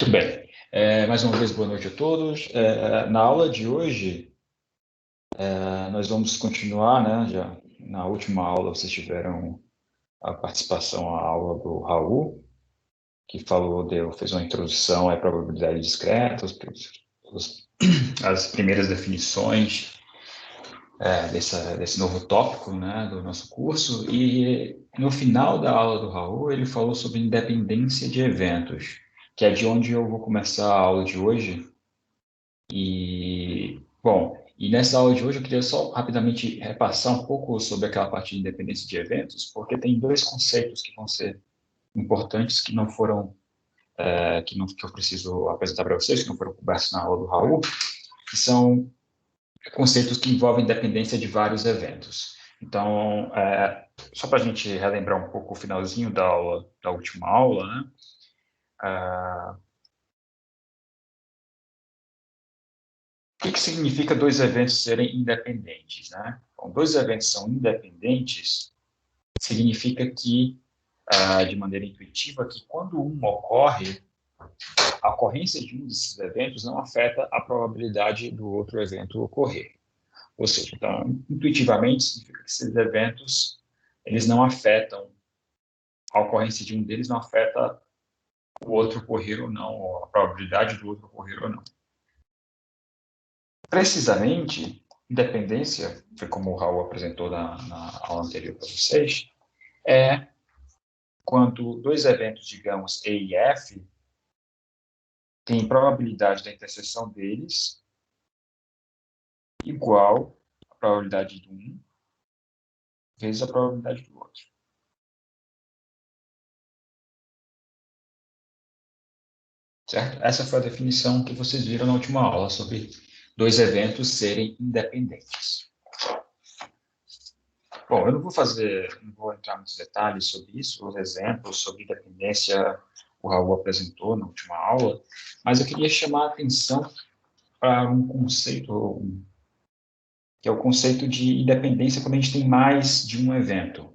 Muito bem. Mais uma vez, boa noite a todos. Na aula de hoje, nós vamos continuar, né? Já na última aula vocês tiveram a participação à aula do Raul, que fez uma introdução à probabilidade discreta, as primeiras definições desse novo tópico, né, do nosso curso. E no final da aula do Raul, ele falou sobre independência de eventos, que é de onde eu vou começar a aula de hoje. E nessa aula de hoje eu queria só rapidamente repassar um pouco sobre aquela parte de independência de eventos, porque tem dois conceitos que vão ser importantes que não foram, que eu preciso apresentar para vocês, que não foram cobertos na aula do Raul, que são conceitos que envolvem dependência de vários eventos. Então, só para a gente relembrar um pouco o finalzinho da aula, da última aula, né? O que significa dois eventos serem independentes, né? Bom, dois eventos são independentes, significa que, de maneira intuitiva, que quando um ocorre, a ocorrência de um desses eventos não afeta a probabilidade do outro evento ocorrer. Ou seja, então, intuitivamente, significa que esses eventos, eles não afetam, a ocorrência de um deles não afeta o outro ocorrer ou não, ou a probabilidade do outro ocorrer ou não. Precisamente, independência, foi como o Raul apresentou na aula anterior para vocês, é quando dois eventos, digamos, E e F, têm probabilidade da interseção deles igual à probabilidade de um vezes a probabilidade do outro. Certo? Essa foi a definição que vocês viram na última aula sobre dois eventos serem independentes. Bom, eu não vou entrar nos detalhes sobre isso, os exemplos sobre independência o Raul apresentou na última aula, mas eu queria chamar a atenção para um conceito, que é o conceito de independência quando a gente tem mais de um evento.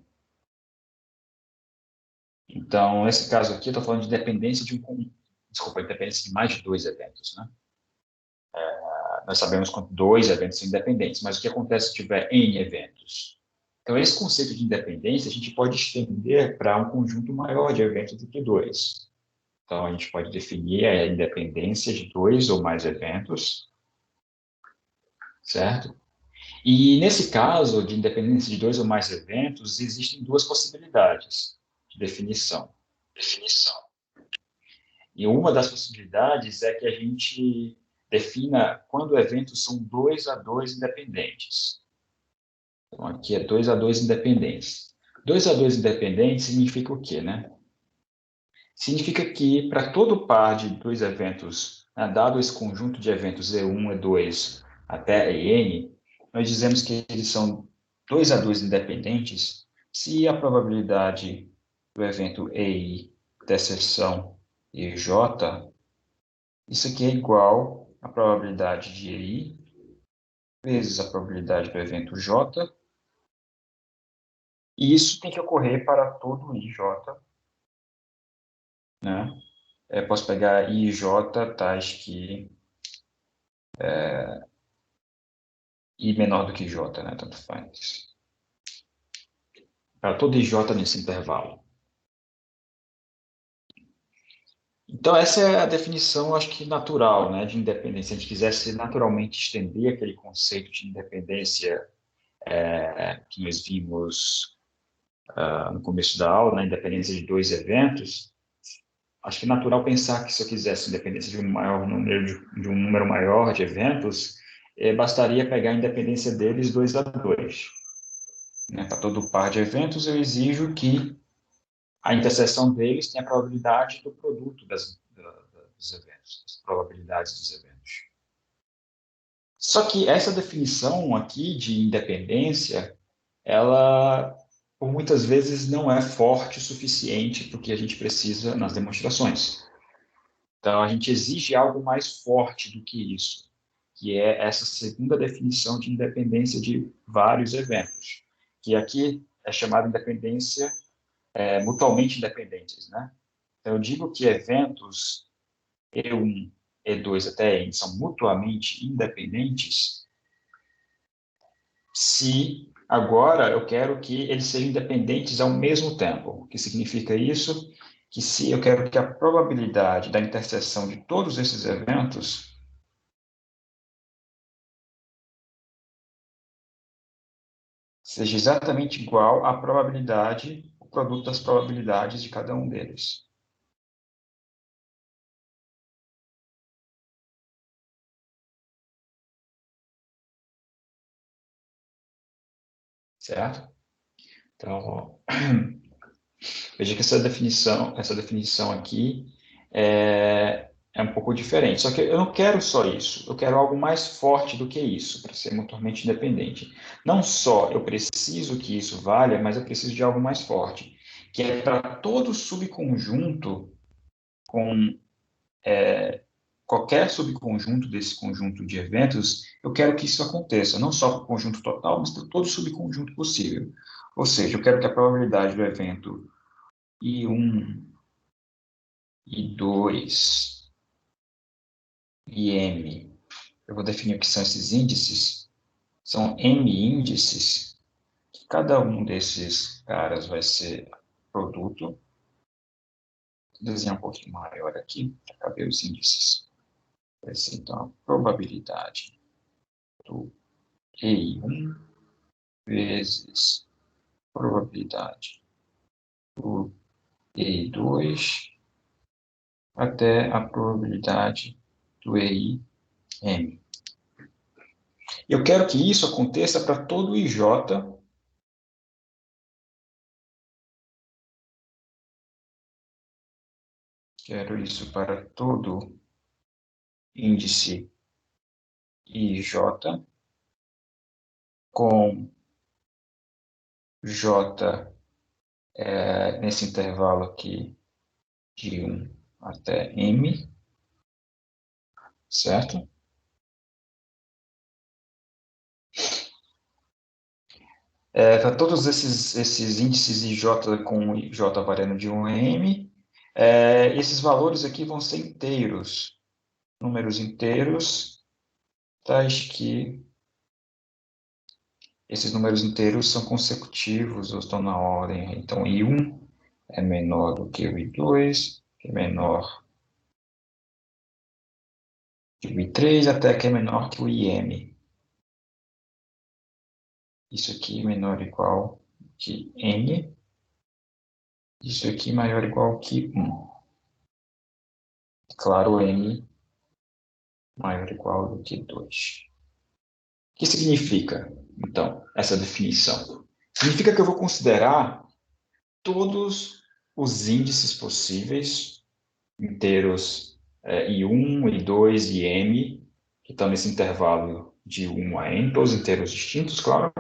Então, nesse caso aqui, eu estou falando de independência independência de mais de dois eventos, né? Nós sabemos que dois eventos são independentes, mas o que acontece se tiver N eventos? Então, esse conceito de independência a gente pode estender para um conjunto maior de eventos do que dois. Então, a gente pode definir a independência de dois ou mais eventos, certo? E, nesse caso de independência de dois ou mais eventos, existem duas possibilidades de definição. E uma das possibilidades é que a gente defina quando eventos são 2 a 2 independentes. Então, aqui é 2 a 2 independentes. 2 a 2 independentes significa o quê, né? Significa que para todo par de dois eventos, né, dado esse conjunto de eventos E1, E2 até En, nós dizemos que eles são 2 a 2 independentes se a probabilidade do evento EI da seção EJ, isso aqui é igual à probabilidade de EI vezes a probabilidade do evento J, e isso tem que ocorrer para todo IJ, né? Posso pegar I e J tais que I menor do que J, né? Tanto faz. Para todo IJ nesse intervalo. Então, essa é a definição, acho que natural, né, de independência. Se a gente quisesse naturalmente estender aquele conceito de independência que nós vimos no começo da aula, né, independência de dois eventos, acho que é natural pensar que se eu quisesse independência de um maior número, de um número maior de eventos, bastaria pegar a independência deles 2 a 2. Né? Para todo par de eventos, eu exijo que a interseção deles tenha a probabilidade do produto dos eventos, das probabilidades dos eventos. Só que essa definição aqui de independência, ela, por muitas vezes, não é forte o suficiente para o que a gente precisa nas demonstrações. Então, a gente exige algo mais forte do que isso, que é essa segunda definição de independência de vários eventos, que aqui é chamada independência mutualmente independentes, né? Então, eu digo que eventos E1, E2 até N são mutuamente independentes, se agora eu quero que eles sejam independentes ao mesmo tempo. O que significa isso? Que se eu quero que a probabilidade da interseção de todos esses eventos seja exatamente igual à probabilidade, o produto das probabilidades de cada um deles. Certo? Então, veja que essa definição aqui é um pouco diferente. Só que eu não quero só isso, eu quero algo mais forte do que isso, para ser mutuamente independente. Não só eu preciso que isso valha, mas eu preciso de algo mais forte, que é para todo subconjunto com qualquer subconjunto desse conjunto de eventos, eu quero que isso aconteça, não só para o conjunto total, mas para todo subconjunto possível. Ou seja, eu quero que a probabilidade do evento I1, I2 e M, eu vou definir o que são esses índices, são M índices, que cada um desses caras vai ser produto. Vou desenhar um pouquinho maior aqui, para caber os índices. Vai ser, então, a probabilidade do EI1 vezes probabilidade do EI2 até a probabilidade do EIM. Eu quero que isso aconteça para todo o IJ. Quero isso para todo índice IJ com J nesse intervalo aqui de 1 até M, certo? Para todos esses índices IJ com J variando de 1 a M, esses valores aqui vão ser inteiros, números inteiros, tais que esses números inteiros são consecutivos ou estão na ordem. Então, I1 é menor do que o I2, que é menor que o I3, até que é menor que o IM. Isso aqui menor ou igual que N. Isso aqui maior ou igual que 1. Claro, N maior ou igual do que 2. O que significa, então, essa definição? Significa que eu vou considerar todos os índices possíveis, inteiros I1, I2 e M, que estão nesse intervalo de 1 a N, todos inteiros distintos, claro,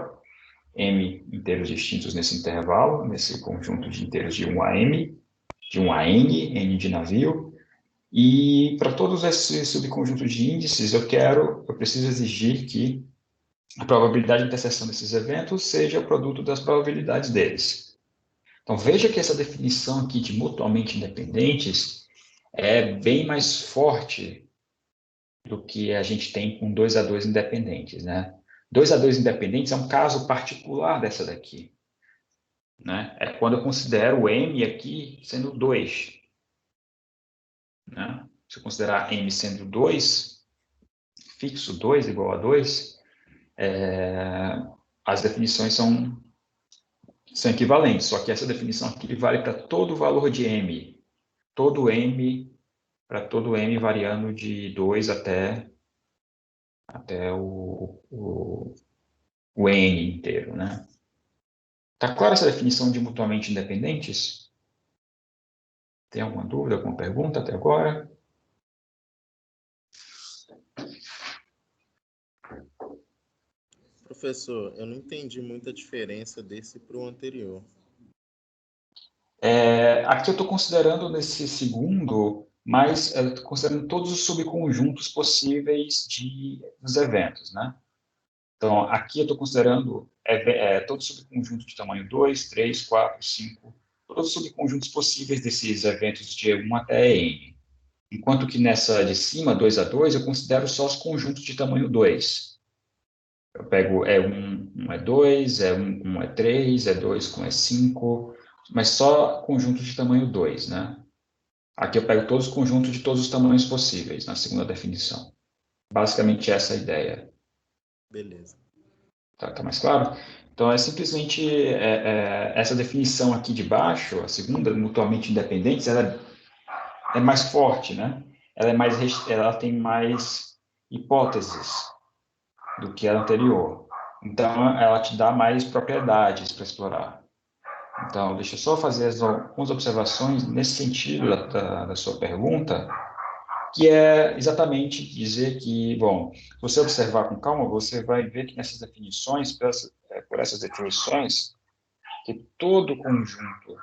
M inteiros distintos nesse intervalo, nesse conjunto de inteiros de 1 a M, de 1 a N, N de navio, e para todos esses subconjuntos de índices, eu preciso exigir que a probabilidade de interseção desses eventos seja o produto das probabilidades deles. Então, veja que essa definição aqui de mutuamente independentes é bem mais forte do que a gente tem com 2 a 2 independentes, né? 2 a 2 independentes é um caso particular dessa daqui, né? É quando eu considero o M aqui sendo 2, né? Se eu considerar M sendo 2, fixo 2 igual a 2, as definições são equivalentes, só que essa definição aqui vale para todo o valor de M. Todo M, para todo M variando de 2 até o N inteiro, né? Tá clara essa definição de mutuamente independentes? Tem alguma dúvida, alguma pergunta até agora? Professor, eu não entendi muita diferença desse para o anterior. Aqui eu estou considerando nesse segundo, mas eu estou considerando todos os subconjuntos possíveis dos eventos, né? Então, aqui eu estou considerando todo subconjunto de tamanho 2, 3, 4, 5, todos os subconjuntos possíveis desses eventos de 1 até N. Enquanto que nessa de cima, 2 a 2, eu considero só os conjuntos de tamanho 2. Eu pego um é 2, um é 3, é 2 com é 5, mas só conjuntos de tamanho 2, né? Aqui eu pego todos os conjuntos de todos os tamanhos possíveis, na segunda definição. Basicamente essa é a ideia. Beleza. Tá mais claro? Então, é simplesmente essa definição aqui de baixo, a segunda, mutuamente independentes, ela é mais forte, né? Ela tem mais hipóteses do que a anterior. Então, ela te dá mais propriedades para explorar. Então, deixa eu só fazer algumas observações nesse sentido da sua pergunta, que é exatamente dizer que, bom, se você observar com calma, você vai ver que nessas definições, por essas definições, que todo conjunto,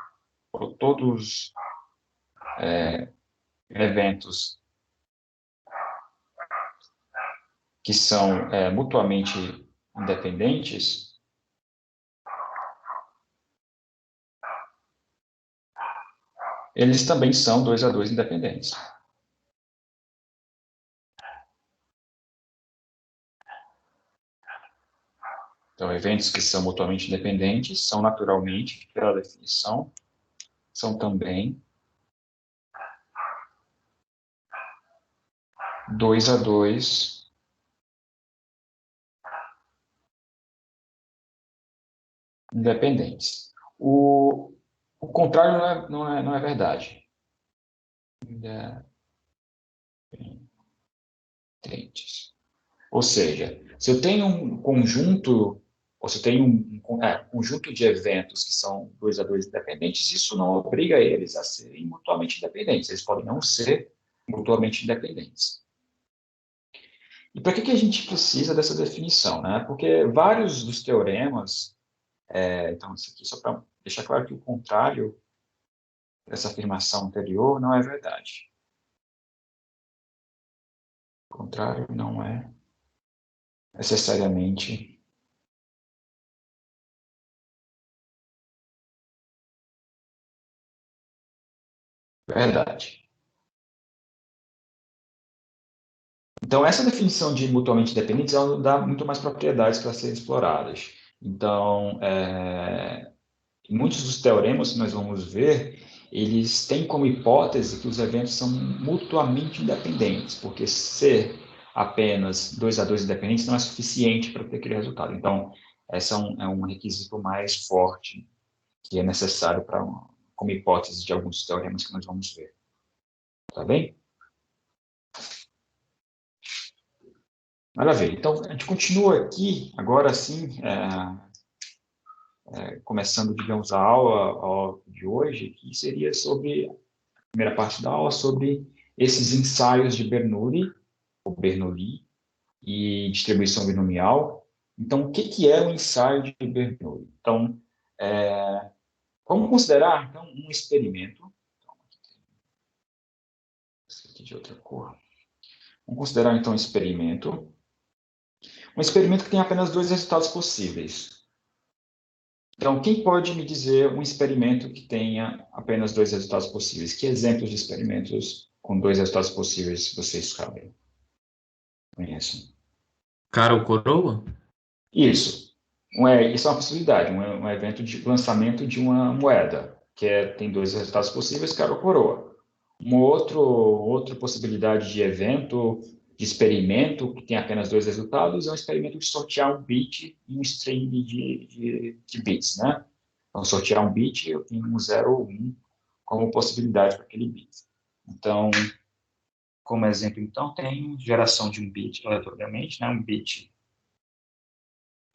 ou todos eventos que são mutuamente independentes, eles também são 2 a 2 independentes. Então, eventos que são mutuamente independentes são naturalmente, pela definição, são também 2 a 2 independentes. O contrário não é verdade. Independentes. Ou seja, se eu tenho um conjunto, ou se eu tenho um conjunto de eventos que são 2 a 2 independentes, isso não obriga eles a serem mutuamente independentes. Eles podem não ser mutuamente independentes. E para que a gente precisa dessa definição, né? Porque vários dos teoremas, então isso aqui só para deixar claro que o contrário dessa afirmação anterior não é verdade. O contrário não é necessariamente verdade. Então, essa definição de mutuamente dependentes, ela dá muito mais propriedades para serem exploradas. Então, muitos dos teoremas que nós vamos ver, eles têm como hipótese que os eventos são mutuamente independentes, porque ser apenas 2 a 2 independentes não é suficiente para ter aquele resultado. Então, esse é um requisito mais forte que é necessário como hipótese de alguns teoremas que nós vamos ver. Tá bem? Maravilha. Então, a gente continua aqui, agora sim, começando, digamos, a aula de hoje, que seria sobre, a primeira parte da aula, sobre esses ensaios de Bernoulli, ou Bernoulli, e distribuição binomial. Então, o que é o ensaio de Bernoulli? Então, vamos considerar, então, um experimento, esse aqui de outra cor. Vamos considerar, então, um experimento que tem apenas dois resultados possíveis. Então, quem pode me dizer um experimento que tenha apenas dois resultados possíveis? Que exemplos de experimentos com dois resultados possíveis vocês sabem? Conhecem? Cara ou coroa? Isso. Isso é uma possibilidade, um evento de lançamento de uma moeda, tem dois resultados possíveis, cara ou coroa. Outra possibilidade de evento, de experimento, que tem apenas dois resultados, é um experimento de sortear um bit em um string de bits, né? Então, sortear um bit, eu tenho um 0 ou 1 como possibilidade para aquele bit. Então, como exemplo, então, tem geração de um bit aleatoriamente, né? Um bit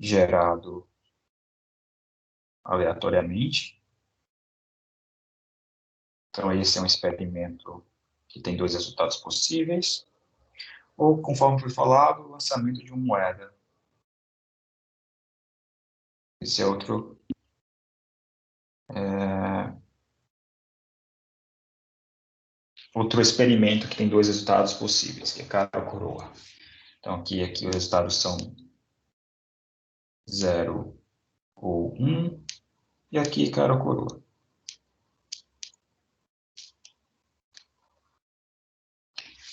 gerado aleatoriamente. Então, esse é um experimento que tem dois resultados possíveis. Ou, conforme foi falado, o lançamento de uma moeda. Esse é outro experimento que tem dois resultados possíveis, que é cara ou coroa. Então, aqui os resultados são 0 ou 1, e aqui cara ou coroa.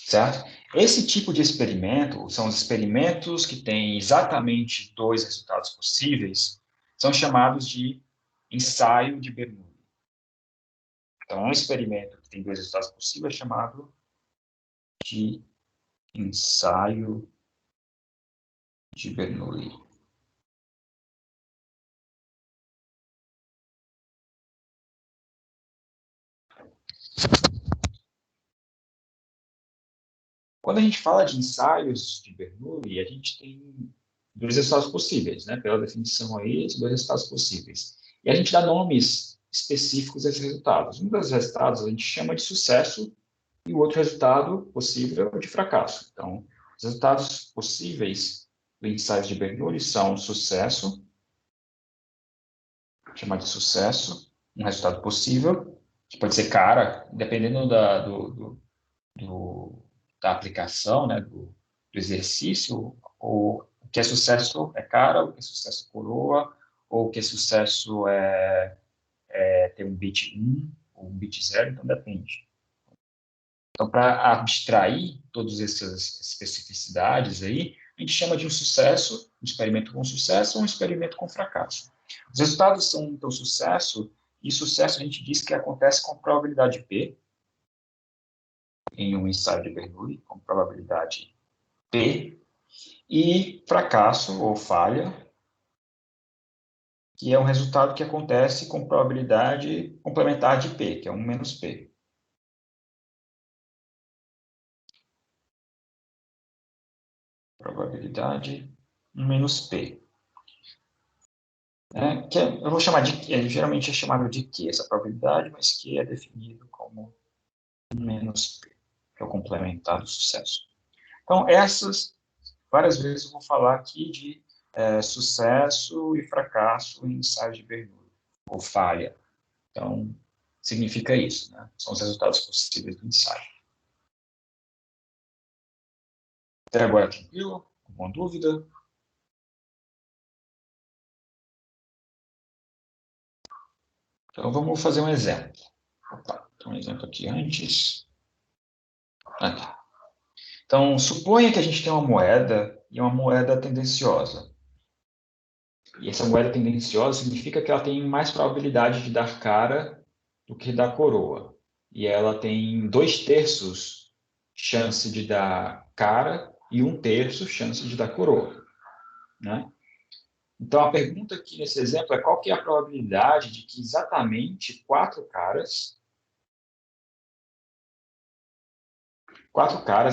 certo? Esse tipo de experimento, são os experimentos que têm exatamente dois resultados possíveis, são chamados de ensaio de Bernoulli. Então, um experimento que tem dois resultados possíveis é chamado de ensaio de Bernoulli. Quando a gente fala de ensaios de Bernoulli, a gente tem dois resultados possíveis, né? Pela definição aí, dois resultados possíveis. E a gente dá nomes específicos a esses resultados. Um dos resultados a gente chama de sucesso e o outro resultado possível é de fracasso. Então, os resultados possíveis do ensaio de Bernoulli são sucesso, chamar de sucesso, um resultado possível, que pode ser cara, dependendo da aplicação, né, do exercício, ou o que é sucesso é cara, o que é sucesso é coroa, ou o que é sucesso é ter um bit 1 ou um bit 0, então depende. Então, para abstrair todas essas especificidades aí, a gente chama de um sucesso, um experimento com sucesso ou um experimento com fracasso. Os resultados são, então, sucesso, e sucesso a gente diz que acontece com probabilidade P, em um ensaio de Bernoulli, com probabilidade P, e fracasso ou falha, que é um resultado que acontece com probabilidade complementar de P, que é 1 menos P. Probabilidade 1 menos P. Que eu vou chamar de, geralmente é chamado de Q, essa probabilidade, mas Q é definido como 1 menos P, que é o complementar do sucesso. Então, várias vezes eu vou falar aqui de sucesso e fracasso em ensaio de Bernoulli, ou falha. Então, significa isso, né? São os resultados possíveis do ensaio. Até agora, tranquilo? Alguma dúvida? Então, vamos fazer um exemplo. Opa, tem um exemplo aqui antes. Tá. Então, suponha que a gente tem uma moeda e uma moeda tendenciosa. E essa moeda tendenciosa significa que ela tem mais probabilidade de dar cara do que dar coroa. E ela tem 2/3 chance de dar cara e 1/3 chance de dar coroa, né? Então, a pergunta aqui nesse exemplo é qual que é a probabilidade de que exatamente quatro caras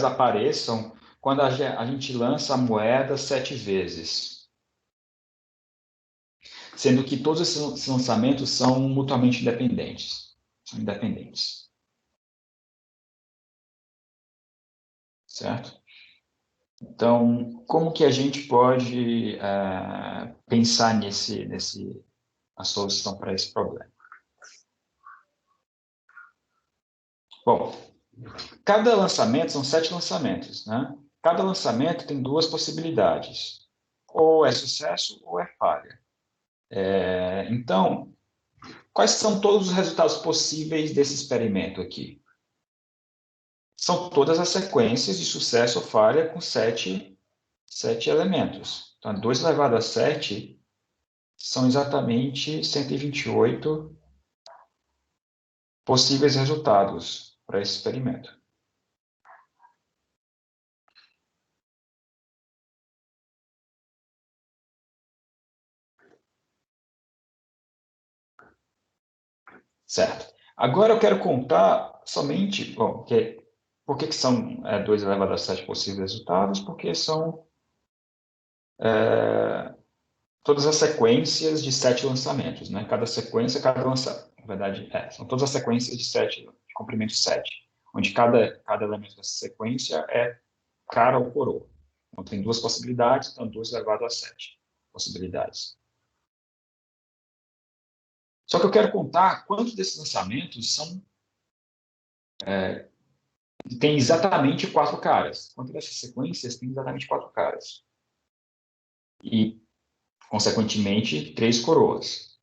apareçam quando a gente lança a moeda 7 vezes, sendo que todos esses lançamentos são mutuamente independentes. São independentes. Certo? Então, como que a gente pode pensar a solução para esse problema? Bom, cada lançamento, são 7 lançamentos, né? Cada lançamento tem duas possibilidades. Ou é sucesso ou é falha. Então, quais são todos os resultados possíveis desse experimento aqui? São todas as sequências de sucesso ou falha com 7 elementos. Então, 2 elevado a 7 são exatamente 128 possíveis resultados para esse experimento. Certo. Agora eu quero contar somente, bom, por que são 2 elevado a 7 possíveis resultados? Porque são todas as sequências de 7 lançamentos, né? Cada sequência, cada lançamento. Na verdade, são todas as sequências de 7, de comprimento 7, onde cada elemento dessa sequência é cara ou coroa. Então, tem duas possibilidades, então 2 elevado a 7 possibilidades. Só que eu quero contar quantos desses lançamentos tem exatamente 4 caras. Quantas dessas sequências tem exatamente 4 caras? E, consequentemente, 3 coroas.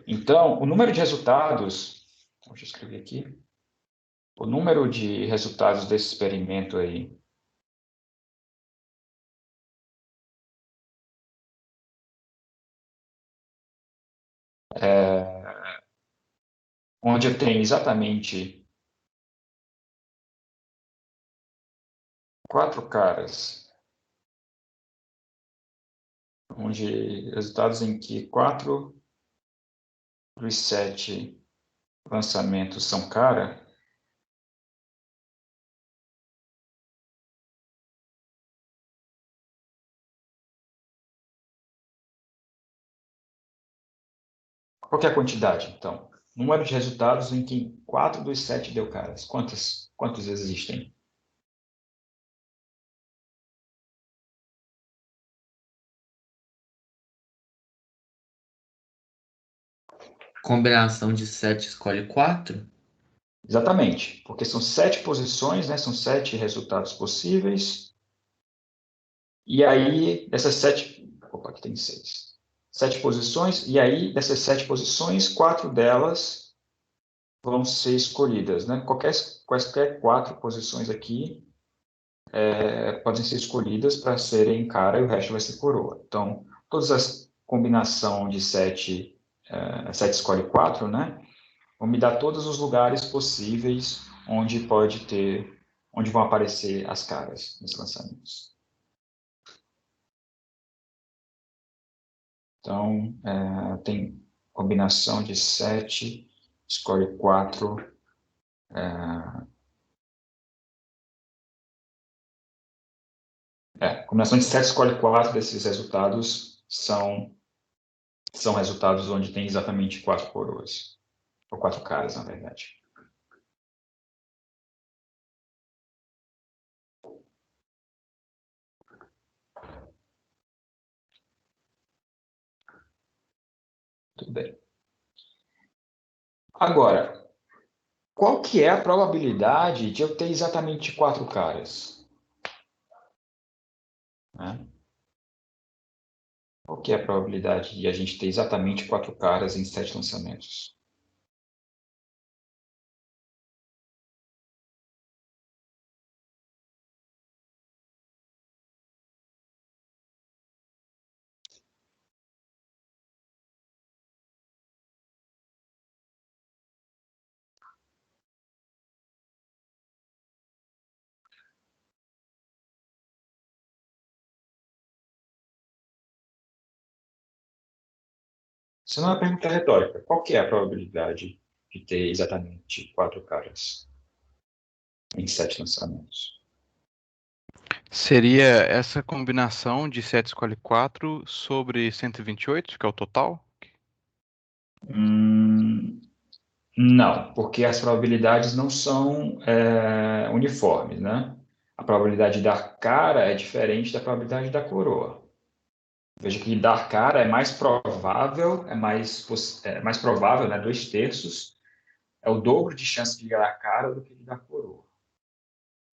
Então, o número de resultados... Deixa eu escrever aqui. O número de resultados desse experimento aí onde eu tenho exatamente 4 caras, onde resultados em que 4 dos 7 lançamentos são cara, qual que é a quantidade, então? Número de resultados em que 4 dos 7 deu caras. Quantos existem? Combinação de 7 escolhe 4? Exatamente, porque são 7 posições, né? São 7 resultados possíveis. E aí, dessas 7... Opa, aqui tem 6. 7 posições, e aí, dessas 7 posições, 4 delas vão ser escolhidas, né? Quaisquer 4 posições aqui podem ser escolhidas para serem cara e o resto vai ser coroa. Então, todas as combinação de 7, 7 escolhe 4, né? Vão me dar todos os lugares possíveis onde vão aparecer as caras nos lançamentos. Então, tem combinação de 7, escolhe 4. Combinação de 7 escolhe 4 desses resultados são resultados onde tem exatamente 4 coroas. Ou 4 caras, na verdade. Tudo bem. Agora, qual que é a probabilidade de eu ter exatamente 4 caras? Né? Qual que é a probabilidade de a gente ter exatamente 4 caras em 7 lançamentos? Isso não é uma pergunta retórica. Qual que é a probabilidade de ter exatamente 4 caras em 7 lançamentos? Seria essa combinação de 7 escolhe 4 sobre 128, que é o total? Não, porque as probabilidades não são uniformes, né? A probabilidade da cara é diferente da probabilidade da coroa. Veja que dar cara é mais provável, mais provável, né? 2/3, é o dobro de chance de dar cara do que de dar coroa.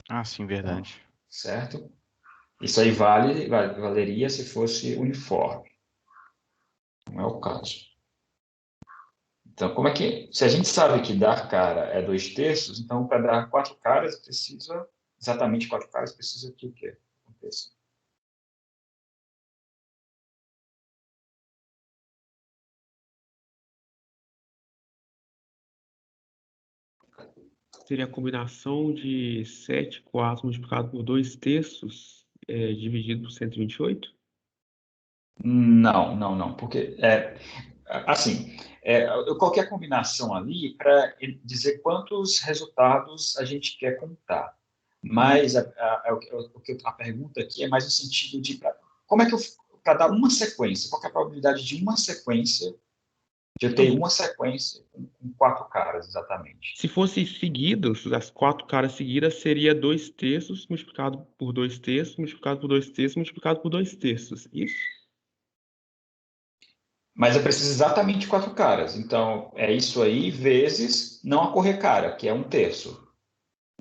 Ah, sim, Então, verdade. certo? Isso aí valeria se fosse uniforme. Não é o caso. Então, como é que... Se a gente sabe que dar cara é 2/3, então para dar 4 caras precisa... Exatamente 4 caras precisa que o quê? Aconteça. Seria a combinação de 7, 4 multiplicado por 2/3, dividido por 128? Não, não, não. Porque, assim, eu coloquei a combinação ali para dizer quantos resultados a gente quer contar. Mas a pergunta aqui é mais no sentido de como é que para dar uma sequência, qual que é a probabilidade de uma sequência, de eu ter Então, uma sequência com 4 caras, exatamente. se fosse seguidos, as 4 caras seguidas, seria 2/3 multiplicado por 2/3, multiplicado por 2/3, multiplicado por 2/3. Isso? Mas eu preciso exatamente de 4 caras. Então, é isso aí vezes não a correr cara, que é 1/3.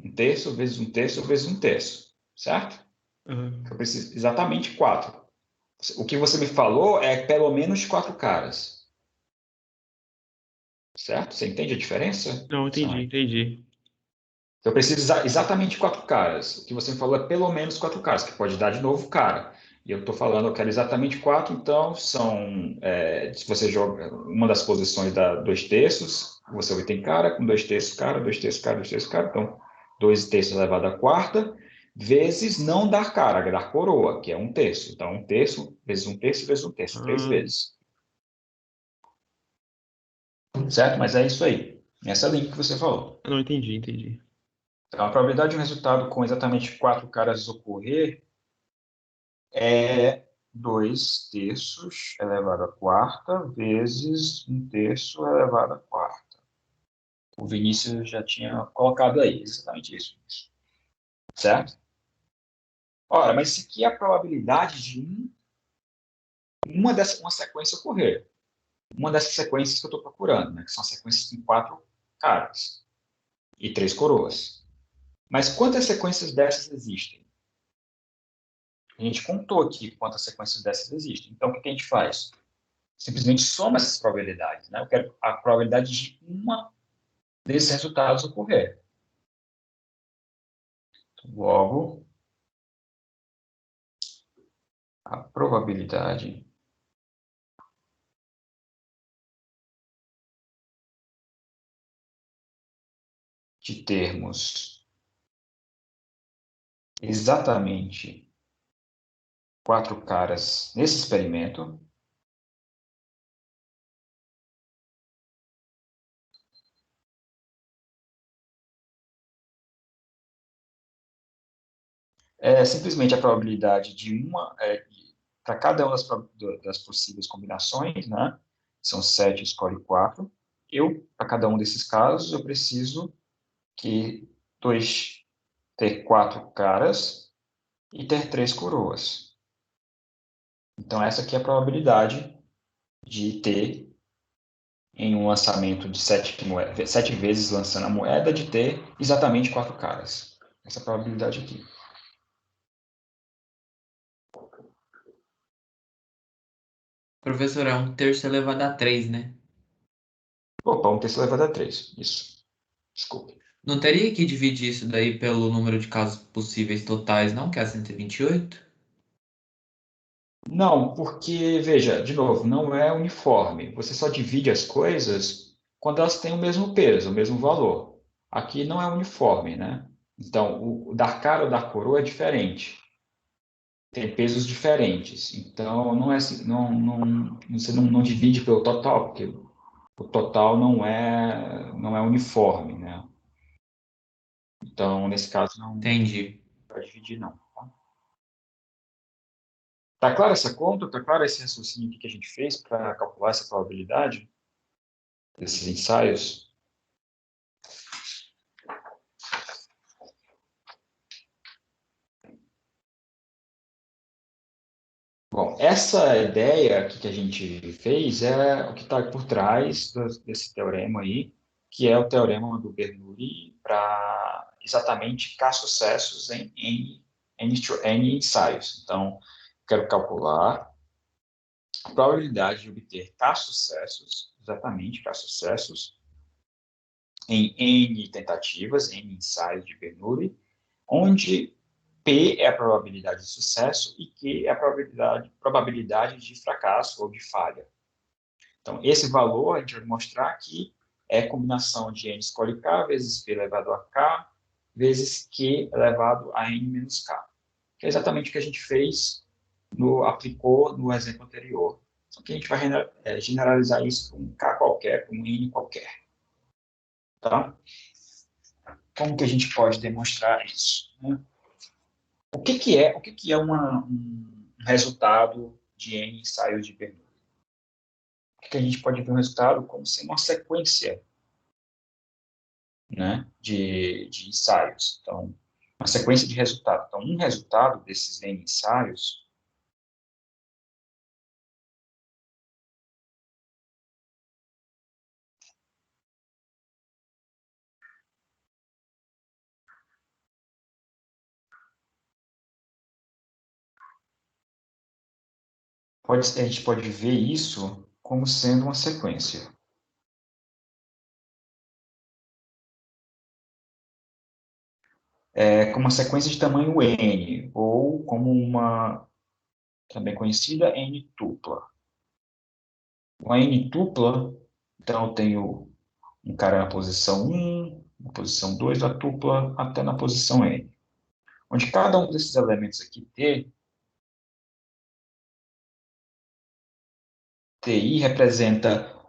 1/3 vezes 1/3 vezes 1/3. Certo? Ah, Eu preciso exatamente 4. O que você me falou é pelo menos 4 caras. Certo? Você entende a diferença, não, entendi, Samuel? entendi. Então, eu preciso exatamente 4 caras. O que você me falou é pelo menos 4 caras, que pode dar de novo cara. E eu estou falando, eu quero exatamente 4, então são, se você joga uma das posições dá 2 terços, você obtém cara, com 2 terços cara, 2 terços cara, 2 terços cara, então 2 terços elevado à quarta, vezes não dar cara, dar coroa, que é 1 terço. Então, 1 terço vezes 1 terço vezes 1 terço, 3 vezes. Certo? Mas é isso aí. Essa linha que você falou. Não, entendi. Então, a probabilidade de um resultado com exatamente 4 caras ocorrer é 2 terços elevado à quarta vezes 1 terço elevado à quarta. O Vinícius já tinha colocado aí, exatamente isso. Certo? Ora, mas isso aqui é a probabilidade de uma sequência ocorrer. Uma dessas sequências que eu estou procurando, né, que são sequências com 4 caras e 3 coroas. Mas quantas sequências dessas existem? A gente contou aqui quantas sequências dessas existem. Então, o que a gente faz? Simplesmente soma essas probabilidades. Né? Eu quero a probabilidade de uma desses resultados ocorrer. Logo, a probabilidade de termos exatamente 4 caras nesse experimento é simplesmente a probabilidade de para cada uma das possíveis combinações, né? São 7, escolhe 4. Para cada um desses casos, eu preciso ter 4 caras e ter 3 coroas. Então, essa aqui é a probabilidade de ter, em um lançamento de 7 vezes lançando a moeda, de ter exatamente 4 caras. Essa é a probabilidade aqui. Professor, é 1 terço elevado a 3, né? Opa, 1 terço elevado a 3. Isso. Desculpe. Não teria que dividir isso daí pelo número de casos possíveis totais, não? Que é 128? Não, porque, veja, de novo, não é uniforme. Você só divide as coisas quando elas têm o mesmo peso, o mesmo valor. Aqui não é uniforme, né? Então, o dar cara ou dar coroa é diferente. Tem pesos diferentes. Então, não é assim, você não divide pelo total, porque o total não é uniforme, né? Então, nesse caso, não Entendi. vai dividir, não. Tá clara essa conta? Tá claro esse raciocínio que a gente fez para calcular essa probabilidade desses ensaios? Bom, essa ideia aqui que a gente fez é o que está por trás desse teorema aí, que é o teorema do Bernoulli para exatamente K-sucessos em N ensaios. Então, quero calcular a probabilidade de obter K-sucessos, exatamente K-sucessos, em N tentativas, N ensaios de Bernoulli, onde P é a probabilidade de sucesso e Q é a probabilidade de fracasso ou de falha. Então, esse valor a gente vai mostrar que é combinação de N escolhe K vezes P elevado a K vezes Q elevado a N menos K. Que é exatamente o que a gente fez, aplicou no exemplo anterior. Só que a gente vai generalizar isso para um K qualquer, para um N qualquer. Tá? Como que a gente pode demonstrar isso? Né? O que é um resultado de N ensaios de Bernoulli? O que a gente pode ver um resultado como sendo uma sequência, né, de ensaios. Então, uma sequência de resultados. Então, um resultado desses N ensaios a gente pode ver isso como sendo uma sequência. como uma sequência de tamanho n, ou como uma, também conhecida, n-tupla. Uma n-tupla, então eu tenho um cara na posição 1, na posição 2 da tupla, até na posição n. Onde cada um desses elementos aqui, TI, representa,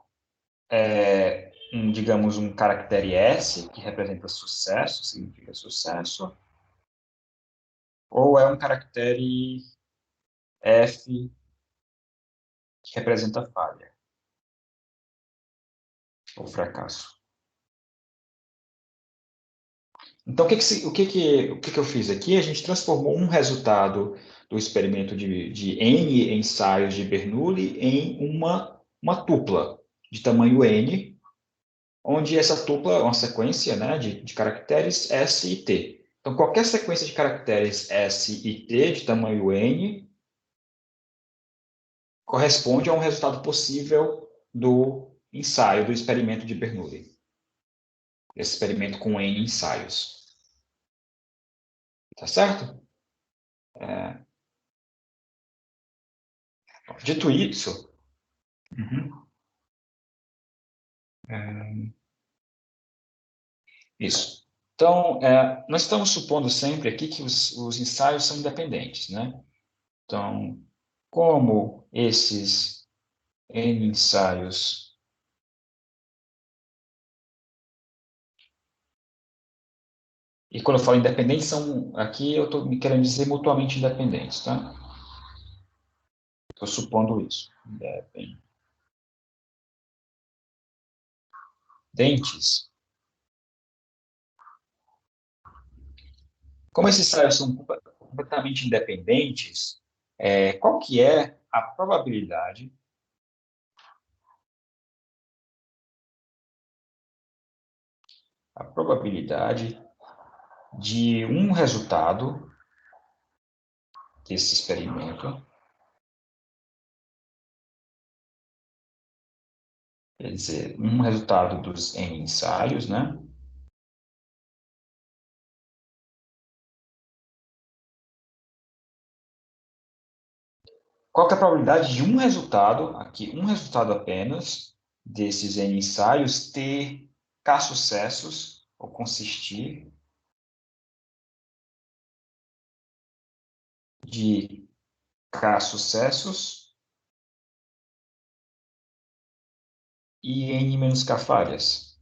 digamos, um caractere S, que representa sucesso, significa sucesso, ou é um caractere F, que representa falha, ou fracasso. Então, o que eu fiz aqui? A gente transformou um resultado do experimento de N ensaios de Bernoulli em uma tupla de tamanho N, onde essa tupla é uma sequência, né, de caracteres S e T. Então, qualquer sequência de caracteres S e T de tamanho N corresponde a um resultado possível do ensaio, do experimento de Bernoulli. Esse experimento com N ensaios. Tá certo? Dito isso, isso. Então, nós estamos supondo sempre aqui que os ensaios são independentes, né? Então, como esses N ensaios... E quando eu falo independentes, aqui eu estou me querendo dizer mutuamente independentes, tá? Estou supondo isso. Independentes. Como esses ensaios são completamente independentes, qual que é a probabilidade de um resultado desse experimento, quer dizer, um resultado dos N ensaios, né? Qual que é a probabilidade de um resultado, aqui, um resultado apenas, desses N ensaios ter K-sucessos, ou consistir de K-sucessos e N menos K falhas?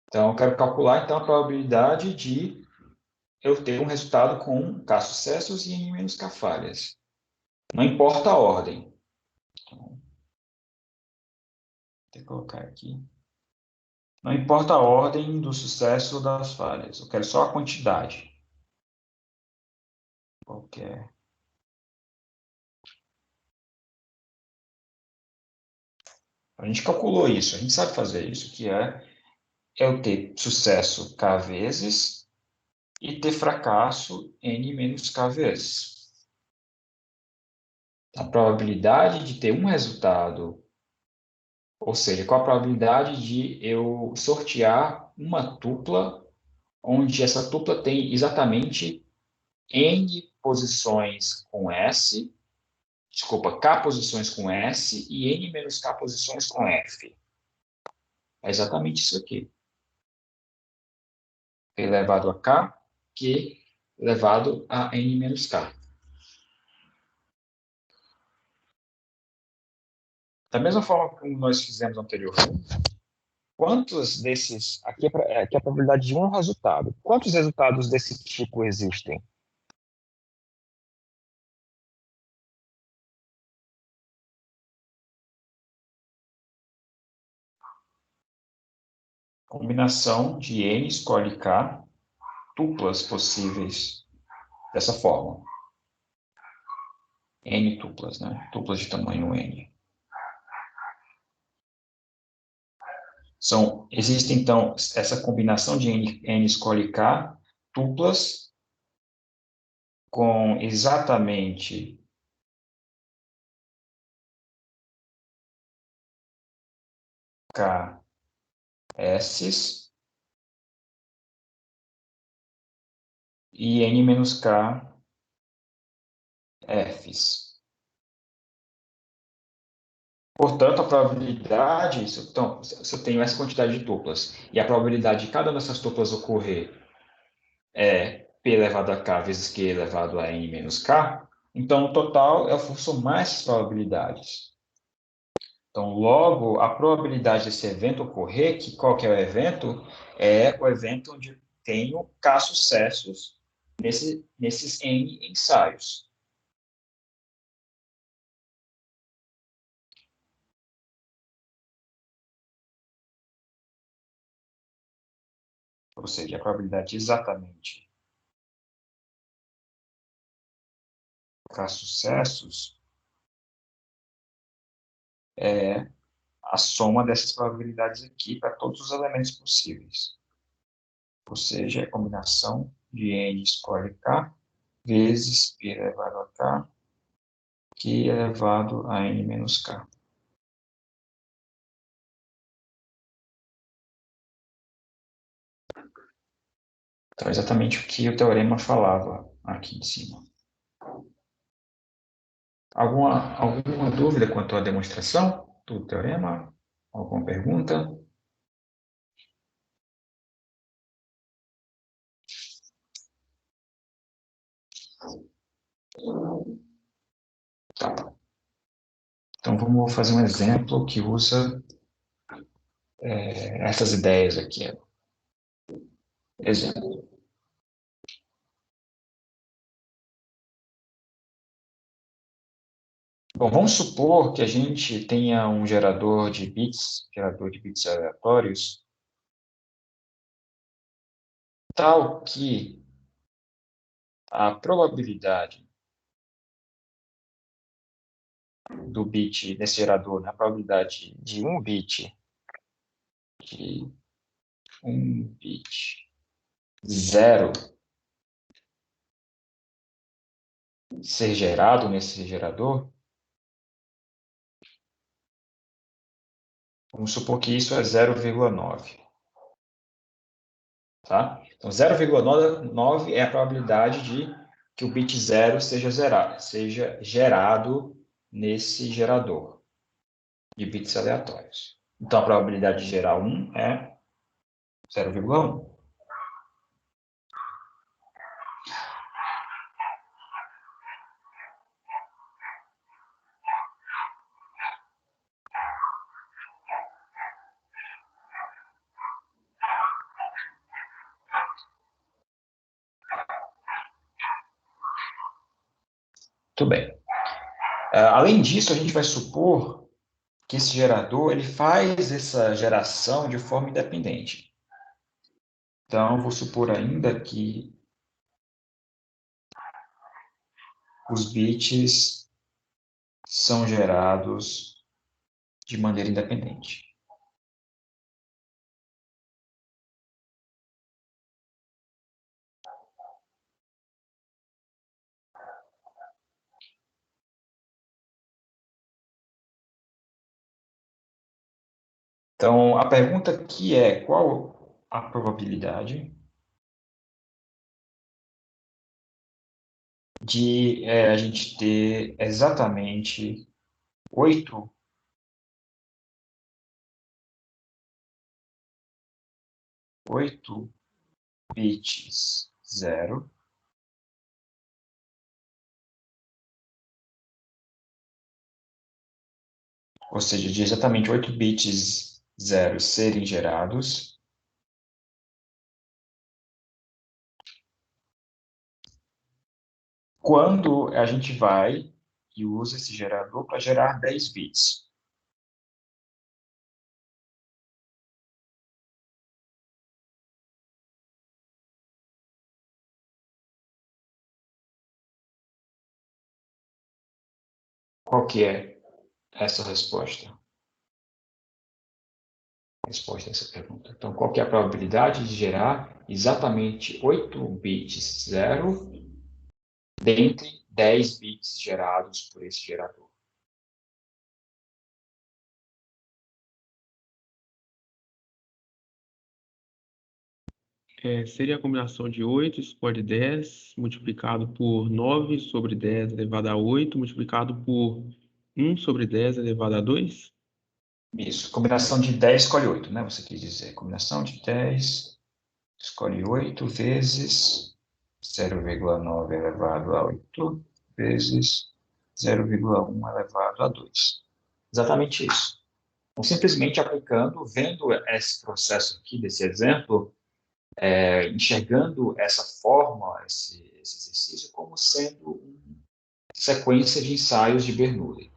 Então, eu quero calcular, então, a probabilidade de eu ter um resultado com K sucessos e N menos K falhas. Não importa a ordem. Então, vou ter que colocar aqui. Não importa a ordem do sucesso ou das falhas. Eu quero só a quantidade. Qualquer. A gente calculou isso, a gente sabe fazer isso, que é eu ter sucesso K vezes e ter fracasso N menos K vezes. A probabilidade de ter um resultado, ou seja, qual a probabilidade de eu sortear uma tupla, onde essa tupla tem exatamente N posições com S, desculpa, K posições com S e N menos K posições com F. É exatamente isso aqui. Elevado a K, Q elevado a N menos K. Da mesma forma como nós fizemos anteriormente, quantos desses... Aqui é a probabilidade de um resultado. Quantos resultados desse tipo existem? Combinação de N escolhe K, tuplas possíveis dessa forma. N tuplas, né? Tuplas de tamanho N. Existe, então, essa combinação de N escolhe K, tuplas, com exatamente K S's e N menos K F's. Portanto, a probabilidade, então, se eu tenho essa quantidade de tuplas, e a probabilidade de cada uma dessas tuplas ocorrer é P elevado a K vezes Q elevado a N menos K, então, o total é o somar essas probabilidades. Então, logo, a probabilidade desse evento ocorrer, qual que é o evento? É o evento onde eu tenho K sucessos nesses N ensaios. Ou seja, a probabilidade exatamente K sucessos é a soma dessas probabilidades aqui para todos os elementos possíveis. Ou seja, é a combinação de N escolhe K vezes P elevado a K, Q elevado a N menos K. Então, é exatamente o que o teorema falava aqui em cima. Alguma dúvida quanto à demonstração do teorema? Alguma pergunta? Tá. Então, vamos fazer um exemplo que usa essas ideias aqui. Exemplo. Bom, vamos supor que a gente tenha um gerador de bits aleatórios, tal que a probabilidade do bit desse gerador, a probabilidade de um bit zero ser gerado nesse gerador, vamos supor que isso é 0,9. Tá? Então, 0,9 é a probabilidade de que o bit 0 seja gerado nesse gerador de bits aleatórios. Então, a probabilidade de gerar 1 é 0,1. Muito bem. Além disso, a gente vai supor que esse gerador ele faz essa geração de forma independente. Então, vou supor ainda que os bits são gerados de maneira independente. Então, a pergunta aqui é qual a probabilidade de a gente ter exatamente 8 bits 0 ou seja, de exatamente 8 bits 0 serem gerados quando a gente vai e usa esse gerador para gerar 10 bits. Qual que é essa resposta? A resposta a essa pergunta. Então, qual que é a probabilidade de gerar exatamente 8 bits 0 dentre 10 bits gerados por esse gerador? Seria a combinação de 8 escolhe 10 multiplicado por 9 sobre 10 elevado a 8 multiplicado por 1 sobre 10 elevado a 2? Isso, combinação de 10 escolhe 8, né? Você quis dizer. Combinação de 10 escolhe 8 vezes 0,9 elevado a 8 vezes 0,1 elevado a 2. Exatamente isso. Então, simplesmente aplicando, vendo esse processo aqui, desse exemplo, enxergando essa forma, esse exercício, como sendo uma sequência de ensaios de Bernoulli.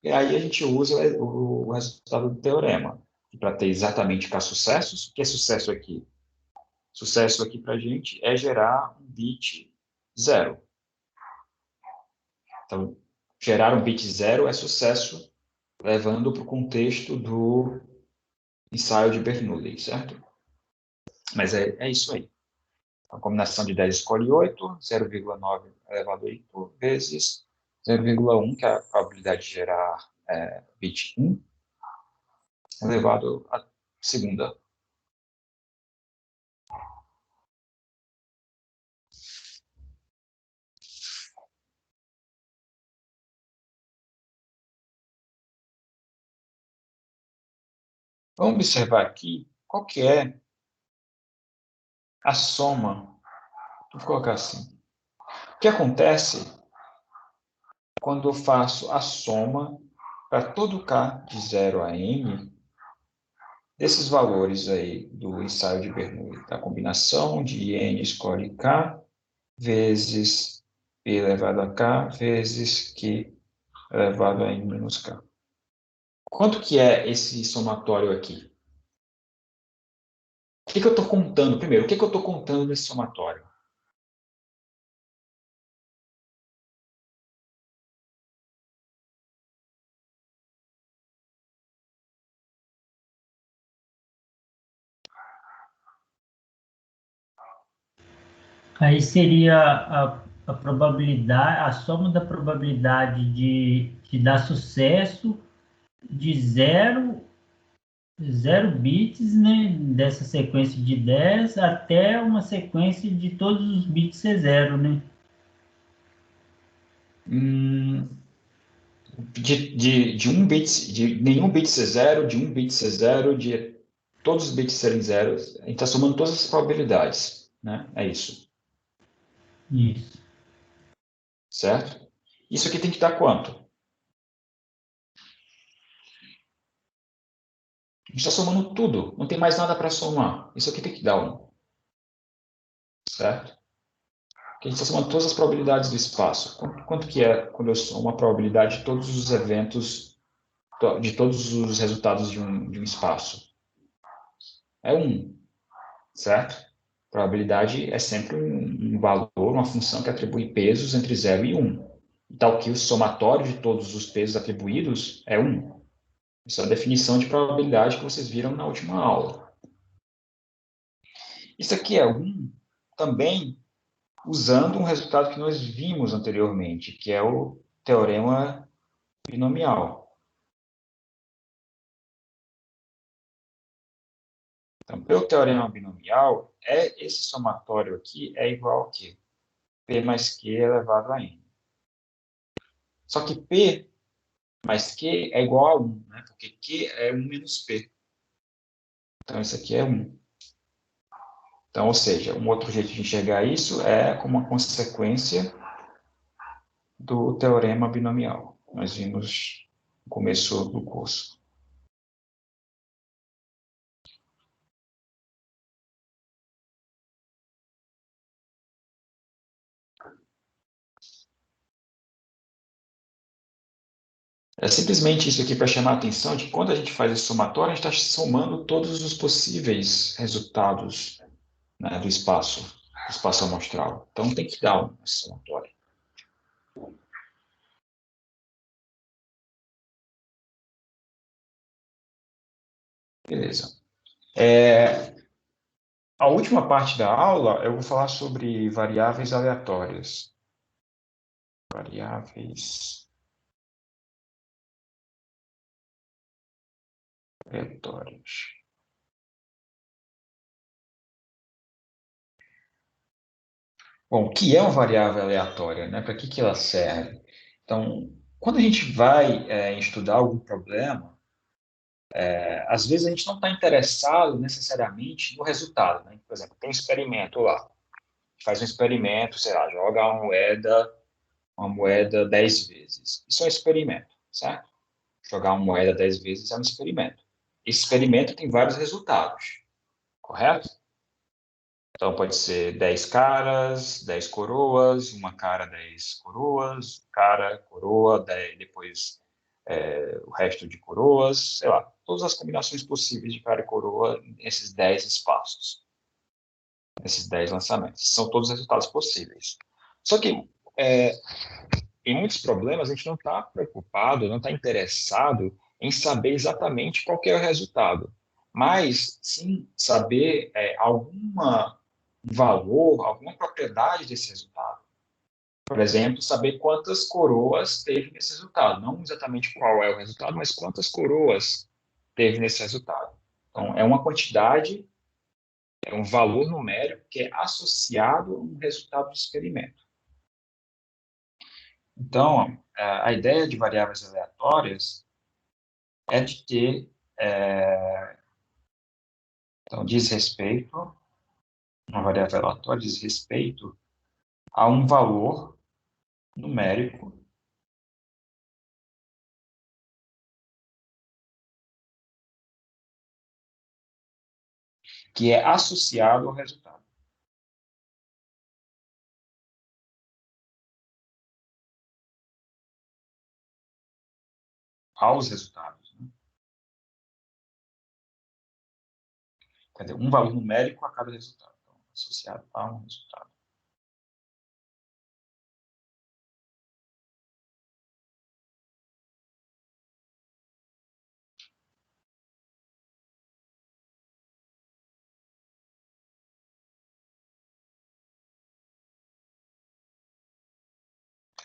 E aí a gente usa o resultado do teorema, para ter exatamente para sucessos. O que é sucesso aqui? Sucesso aqui para a gente é gerar um bit zero. Então, gerar um bit zero é sucesso, levando para o contexto do ensaio de Bernoulli, certo? Mas é isso aí. A combinação de 10 escolhe 8, 0,9 elevado a 8 vezes 0,1, que é a probabilidade de gerar bit 1, elevado à segunda. Vamos observar aqui qual que é a soma. Vou colocar assim. O que acontece quando eu faço a soma para todo k de 0 a n desses valores aí do ensaio de Bernoulli, da combinação de n escolhe k vezes p elevado a k vezes q elevado a n menos k. Quanto que é esse somatório aqui? O que eu estou contando? Primeiro, o que eu estou contando nesse somatório? Aí seria a probabilidade, a soma da probabilidade de dar sucesso de zero bits, né, dessa sequência de 10 até uma sequência de todos os bits ser zero, né? De um bit, de nenhum bit ser zero, de um bit ser zero, de todos os bits serem zeros. A gente está somando todas as probabilidades, né? É isso, Isso. certo? Isso aqui tem que dar quanto? A gente está somando tudo, não tem mais nada para somar. Isso aqui tem que dar 1, certo? Porque a gente está somando todas as probabilidades do espaço. Quanto que é quando eu somo a probabilidade de todos os eventos, de todos os resultados de um espaço? É 1, certo? Probabilidade é sempre um valor, uma função que atribui pesos entre 0 e 1. Tal que o somatório de todos os pesos atribuídos é 1. Isso é a definição de probabilidade que vocês viram na última aula. Isso aqui é 1 também usando um resultado que nós vimos anteriormente, que é o teorema binomial. Então, pelo teorema binomial, esse somatório aqui é igual a quê? P mais Q elevado a N. Só que P mais Q é igual a 1, né? Porque Q é 1 menos P. Então, isso aqui é 1. Então, ou seja, um outro jeito de enxergar isso é como uma consequência do teorema binomial. Nós vimos no começo do curso. É simplesmente isso aqui para chamar a atenção de que quando a gente faz esse somatório, a gente está somando todos os possíveis resultados, né, do espaço amostral. Então tem que dar esse somatório. Beleza. A última parte da aula eu vou falar sobre variáveis aleatórias. Variáveis aleatórias. Bom, o que é uma variável aleatória, né? Para que ela serve? Então, quando a gente vai estudar algum problema, às vezes a gente não está interessado necessariamente no resultado, né? Por exemplo, tem um experimento lá, faz um experimento, sei lá, joga uma moeda 10 vezes. Isso é um experimento, certo? Jogar uma moeda 10 vezes é um experimento. Esse experimento tem vários resultados, correto? Então, pode ser 10 caras, 10 coroas, uma cara, 10 coroas, cara, coroa, 10, depois o resto de coroas, sei lá, todas as combinações possíveis de cara e coroa nesses 10 espaços, nesses 10 lançamentos. São todos os resultados possíveis. Só que, em muitos problemas, a gente não está preocupado, não está interessado em saber exatamente qual que é o resultado, mas sim saber alguma valor, alguma propriedade desse resultado. Por exemplo, saber quantas coroas teve nesse resultado. Não exatamente qual é o resultado, mas quantas coroas teve nesse resultado. Então, é uma quantidade, é um valor numérico que é associado a um resultado do experimento. Então, a ideia de variáveis aleatórias é de ter, então, diz respeito, uma variável aleatória diz respeito a um valor numérico que é associado ao resultado. Aos resultados. Né? Quer dizer, um valor numérico a cada resultado. Então, associado a um resultado.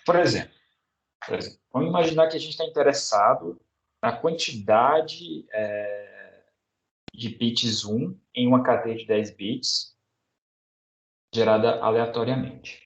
Por exemplo, vamos imaginar que a gente está interessado na quantidade de bits 1 em uma cadeia de 10 bits gerada aleatoriamente.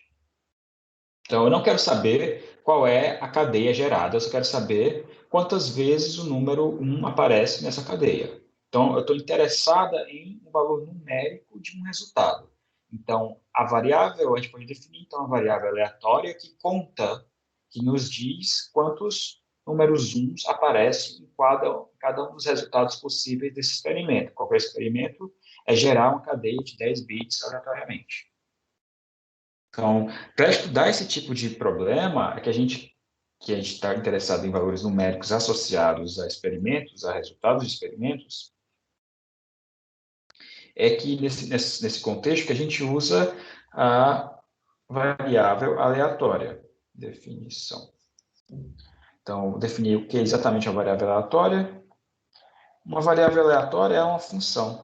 Então, eu não quero saber qual é a cadeia gerada, eu só quero saber quantas vezes o número 1 aparece nessa cadeia. Então, eu estou interessada em um valor numérico de um resultado. Então, a variável, a gente pode definir, então, a variável aleatória que conta, que nos diz quantos números 1 aparecem em cada um dos resultados possíveis desse experimento. Qualquer experimento é gerar uma cadeia de 10 bits aleatoriamente. Então, para estudar esse tipo de problema, é que a gente está interessado em valores numéricos associados a experimentos, a resultados de experimentos, é que nesse contexto que a gente usa a variável aleatória. Definição. Então, definir o que é exatamente uma variável aleatória. Uma variável aleatória é uma função.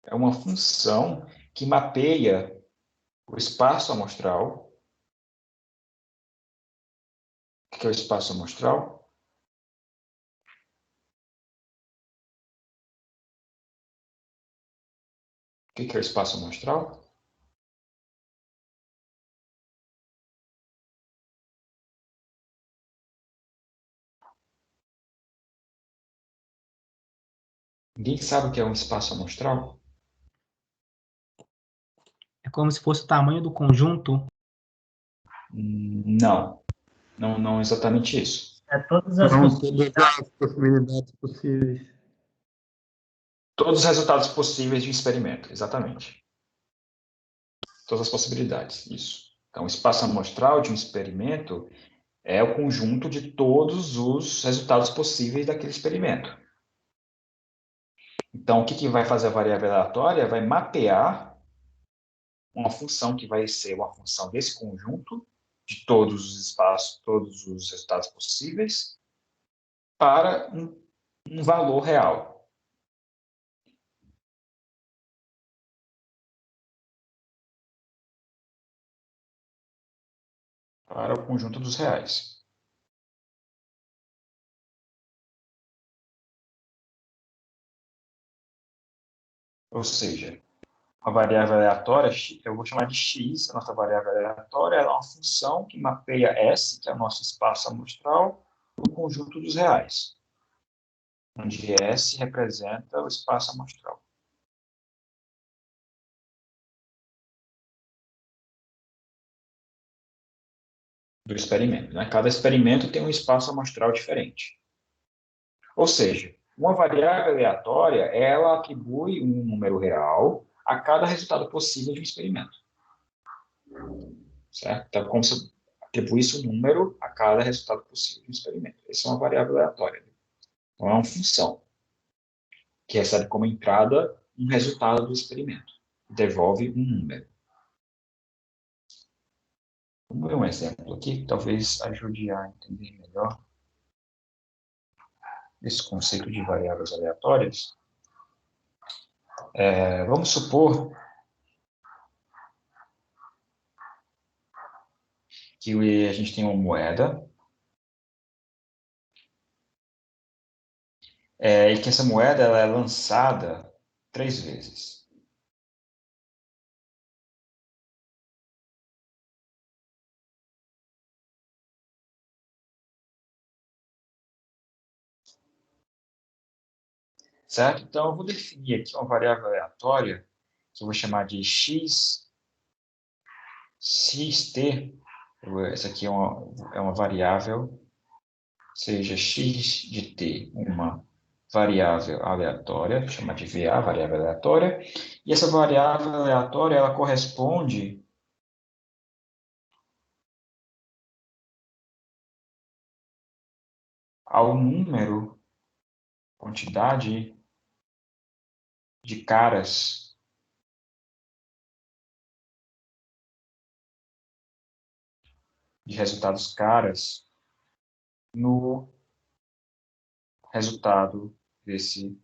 É uma função que mapeia o espaço amostral. O que é o espaço amostral? O que é o espaço amostral? Ninguém sabe o que é um espaço amostral? É como se fosse o tamanho do conjunto. Não, não exatamente isso. É todas as São possibilidades. todas as possibilidades possíveis. Todos os resultados possíveis de um experimento, exatamente. Todas as possibilidades, isso. Então, o espaço amostral de um experimento é o conjunto de todos os resultados possíveis daquele experimento. Então, o que vai fazer a variável aleatória? Vai mapear uma função que vai ser uma função desse conjunto, de todos os espaços, todos os resultados possíveis, para um valor real. para o conjunto dos reais. Ou seja, uma variável aleatória, eu vou chamar de x, a nossa variável aleatória, ela é uma função que mapeia S, que é o nosso espaço amostral, no conjunto dos reais, onde S representa o espaço amostral. Do experimento, né? Cada experimento tem um espaço amostral diferente. Ou seja, uma variável aleatória, ela atribui um número real a cada resultado possível de um experimento. Certo? Então, como se eu atribuísse um número a cada resultado possível de um experimento. Essa é uma variável aleatória. Então, é uma função que recebe como entrada um resultado do experimento. Devolve um número. Vamos ver um exemplo aqui que talvez ajude a entender melhor esse conceito de variáveis aleatórias. Vamos supor que a gente tem uma moeda e que essa moeda ela é lançada 3 vezes. Certo? Então, eu vou definir aqui uma variável aleatória, que eu vou chamar de xt. Essa aqui é uma variável, seja x de t uma variável aleatória, vou chamar de VA, variável aleatória, e essa variável aleatória, ela corresponde ao número, quantidade de caras de resultados caras no resultado desse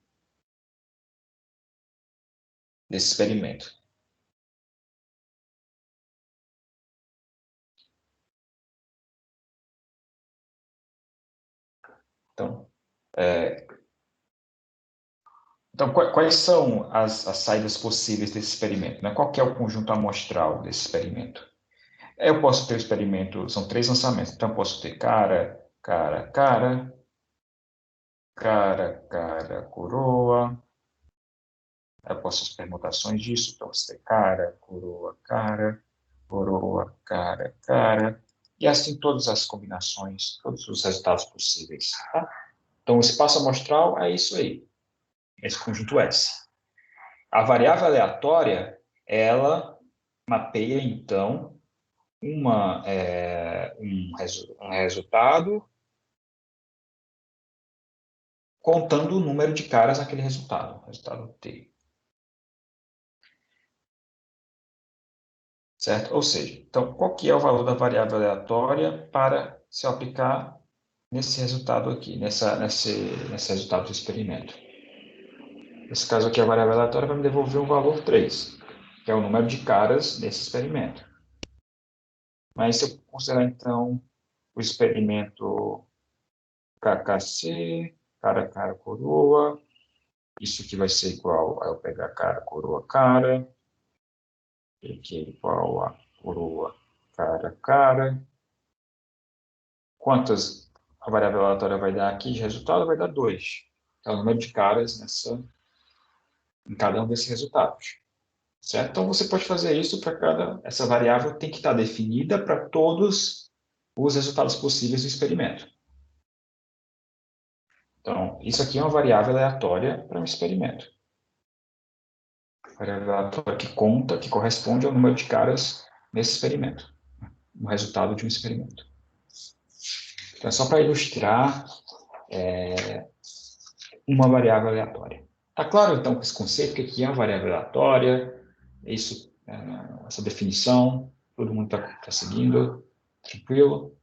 experimento. Então, quais são as saídas possíveis desse experimento? Né? Qual que é o conjunto amostral desse experimento? Eu posso ter o experimento, são 3 lançamentos, então eu posso ter cara, cara, cara, cara, cara, coroa. Eu posso as permutações disso, então você ter cara, coroa, cara, cara, e assim todas as combinações, todos os resultados possíveis. Tá? Então, o espaço amostral é isso aí, esse conjunto S. A variável aleatória, ela mapeia, então, um resultado contando o número de caras naquele resultado T. Certo? Ou seja, então, qual que é o valor da variável aleatória para se aplicar nesse resultado aqui, nesse resultado do experimento? Nesse caso aqui, a variável aleatória vai me devolver um valor 3, que é o número de caras nesse experimento. Mas se eu considerar, então, o experimento KKC, cara, cara, coroa, isso aqui vai ser igual a eu pegar cara, coroa, cara, aqui é igual a coroa, cara, cara. Quantas a variável aleatória vai dar aqui de resultado? Vai dar 2. É o número de caras em cada um desses resultados. Certo? Então, você pode fazer isso para essa variável tem que estar definida para todos os resultados possíveis do experimento. Então, isso aqui é uma variável aleatória para um experimento. Variável aleatória que conta, que corresponde ao número de caras nesse experimento, no resultado de um experimento. Então, é só para ilustrar uma variável aleatória. Está claro, então, esse conceito, o que é uma variável aleatória, isso, essa definição, todo mundo está seguindo, tranquilo?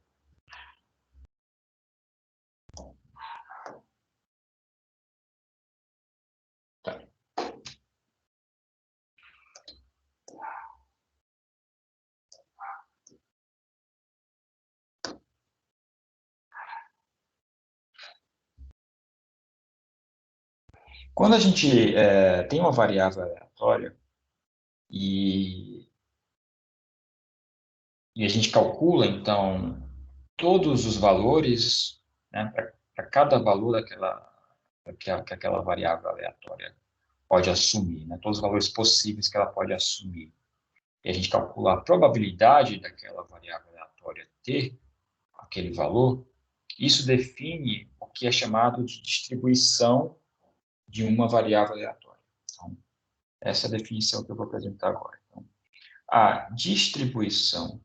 Quando a gente tem uma variável aleatória e a gente calcula, então, todos os valores, né, para cada valor que aquela variável aleatória pode assumir, né, todos os valores possíveis que ela pode assumir. E a gente calcula a probabilidade daquela variável aleatória ter aquele valor, isso define o que é chamado de distribuição de uma variável aleatória. Então, essa é a definição que eu vou apresentar agora. Então, a distribuição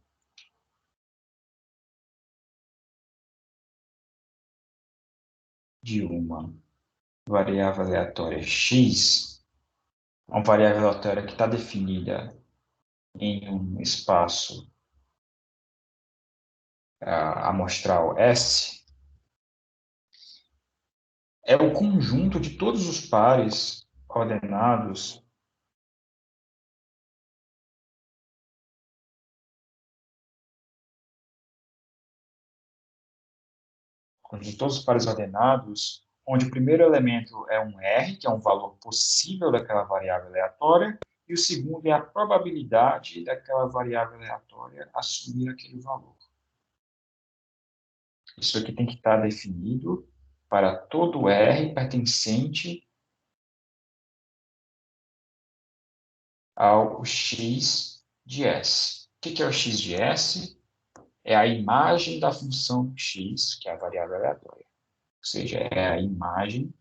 de uma variável aleatória x, uma variável aleatória que está definida em um espaço amostral S, é o conjunto de todos os pares ordenados de todos os pares ordenados, onde o primeiro elemento é um R, que é um valor possível daquela variável aleatória, e o segundo é a probabilidade daquela variável aleatória assumir aquele valor. Isso aqui tem que estar definido para todo R pertencente ao x de S. O que é o x de S? É a imagem da função x, que é a variável aleatória. Ou seja, é a imagem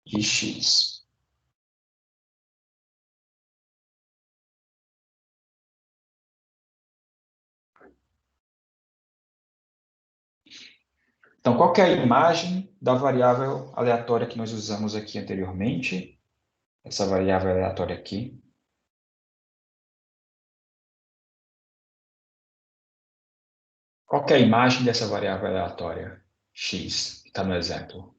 de x. Então, qual que é a imagem da variável aleatória que nós usamos aqui anteriormente? Essa variável aleatória aqui. Qual que é a imagem dessa variável aleatória? X, que está no exemplo.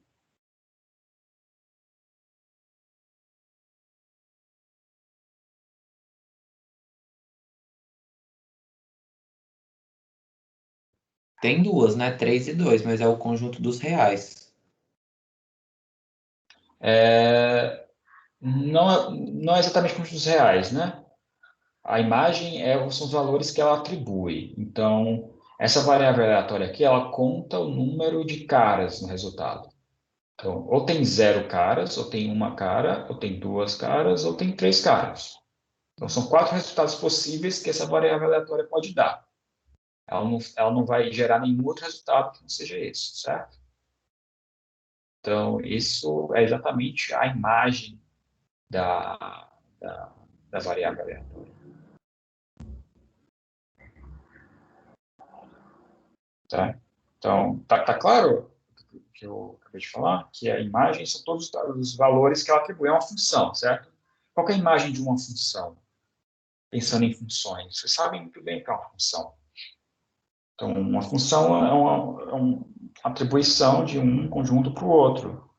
Tem duas, né? 3 e 2, mas é o conjunto dos reais. Não é exatamente como os reais, né? A imagem são os valores que ela atribui. Então, essa variável aleatória aqui, ela conta o número de caras no resultado. Então, ou tem 0 caras, ou tem uma cara, ou tem 2 caras, ou tem 3 caras. Então, são 4 resultados possíveis que essa variável aleatória pode dar. Ela não vai gerar nenhum outro resultado que não seja esse, certo? Então, isso é exatamente a imagem da, da variável aleatória. Tá? Então, tá claro o que eu acabei de falar? Que a imagem são todos os valores que ela atribui a uma função, certo? Qual é a imagem de uma função? Pensando em funções. Vocês sabem muito bem o que é uma função. Então, uma função é uma atribuição de um conjunto para o outro,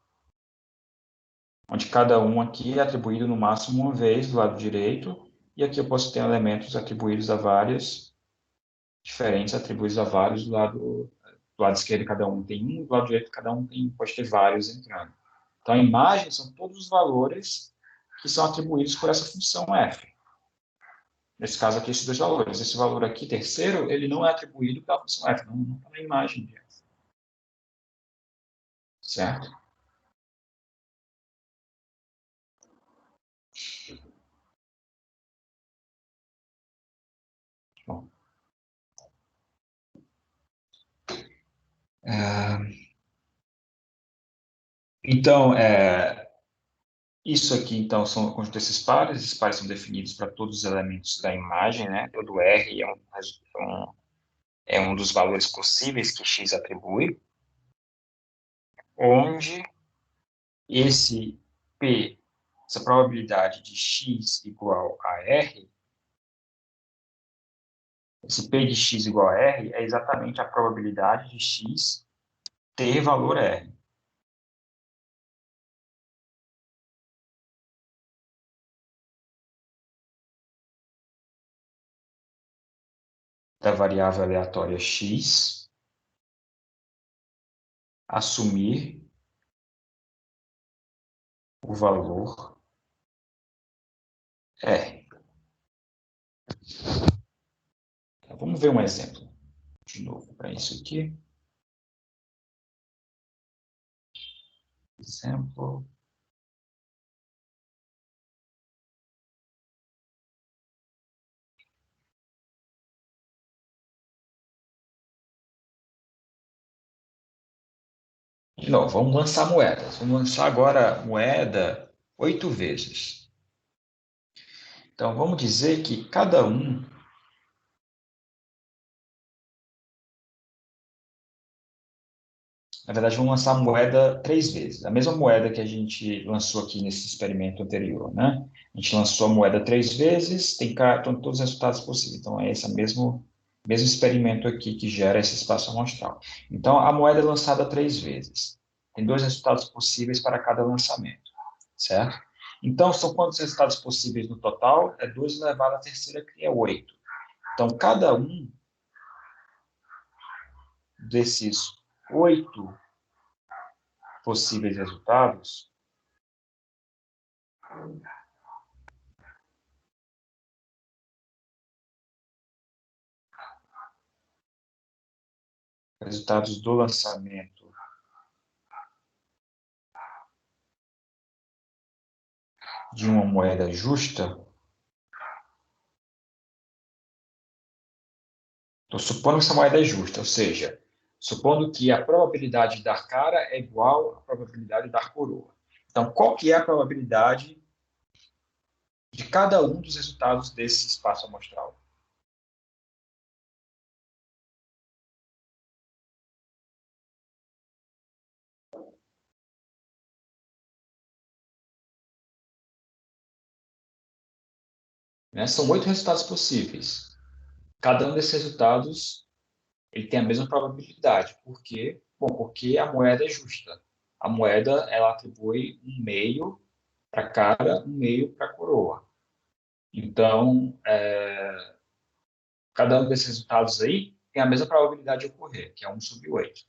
onde cada um aqui é atribuído no máximo uma vez do lado direito, e aqui eu posso ter elementos atribuídos a vários, diferentes atribuídos a vários do lado esquerdo cada um tem um, do lado direito cada um pode ter vários entrando. Então, a imagem são todos os valores que são atribuídos por essa função f. Nesse caso aqui, esses dois valores. Esse valor aqui, terceiro, ele não é atribuído pela função f, não está na imagem de f. Certo? Bom. Então, isso aqui, então, são o conjunto desses pares. Esses pares são definidos para todos os elementos da imagem, né? Todo R é um dos valores possíveis que x atribui, onde esse P, essa probabilidade de x igual a R, esse P de x igual a R é exatamente a probabilidade de x ter valor R. Da variável aleatória x assumir o valor R. Então, vamos ver um exemplo de novo para isso aqui. Exemplo. De novo, vamos lançar moedas. Vamos lançar agora moeda 8 vezes. Então, vamos dizer que cada um na verdade, vamos lançar a moeda 3 vezes. A mesma moeda que a gente lançou aqui nesse experimento anterior, né? A gente lançou a moeda 3 vezes, tem todos os resultados possíveis. Então, é esse mesmo experimento aqui que gera esse espaço amostral. Então, a moeda é lançada 3 vezes. Tem 2 resultados possíveis para cada lançamento, certo? Então, são quantos resultados possíveis no total? É 2 elevado à terceira, que é 8. Então, cada um desses 8 possíveis resultados do lançamento de uma moeda justa, estou supondo que essa moeda é justa, ou seja, supondo que a probabilidade de dar cara é igual à probabilidade de dar coroa. Então, qual que é a probabilidade de cada um dos resultados desse espaço amostral? Né? São 8 resultados possíveis. Cada um desses resultados ele tem a mesma probabilidade. Por quê? Bom, porque a moeda é justa. A moeda ela atribui um meio para cara, um meio para a coroa. Então, cada um desses resultados aí tem a mesma probabilidade de ocorrer, que é 1 sobre 8.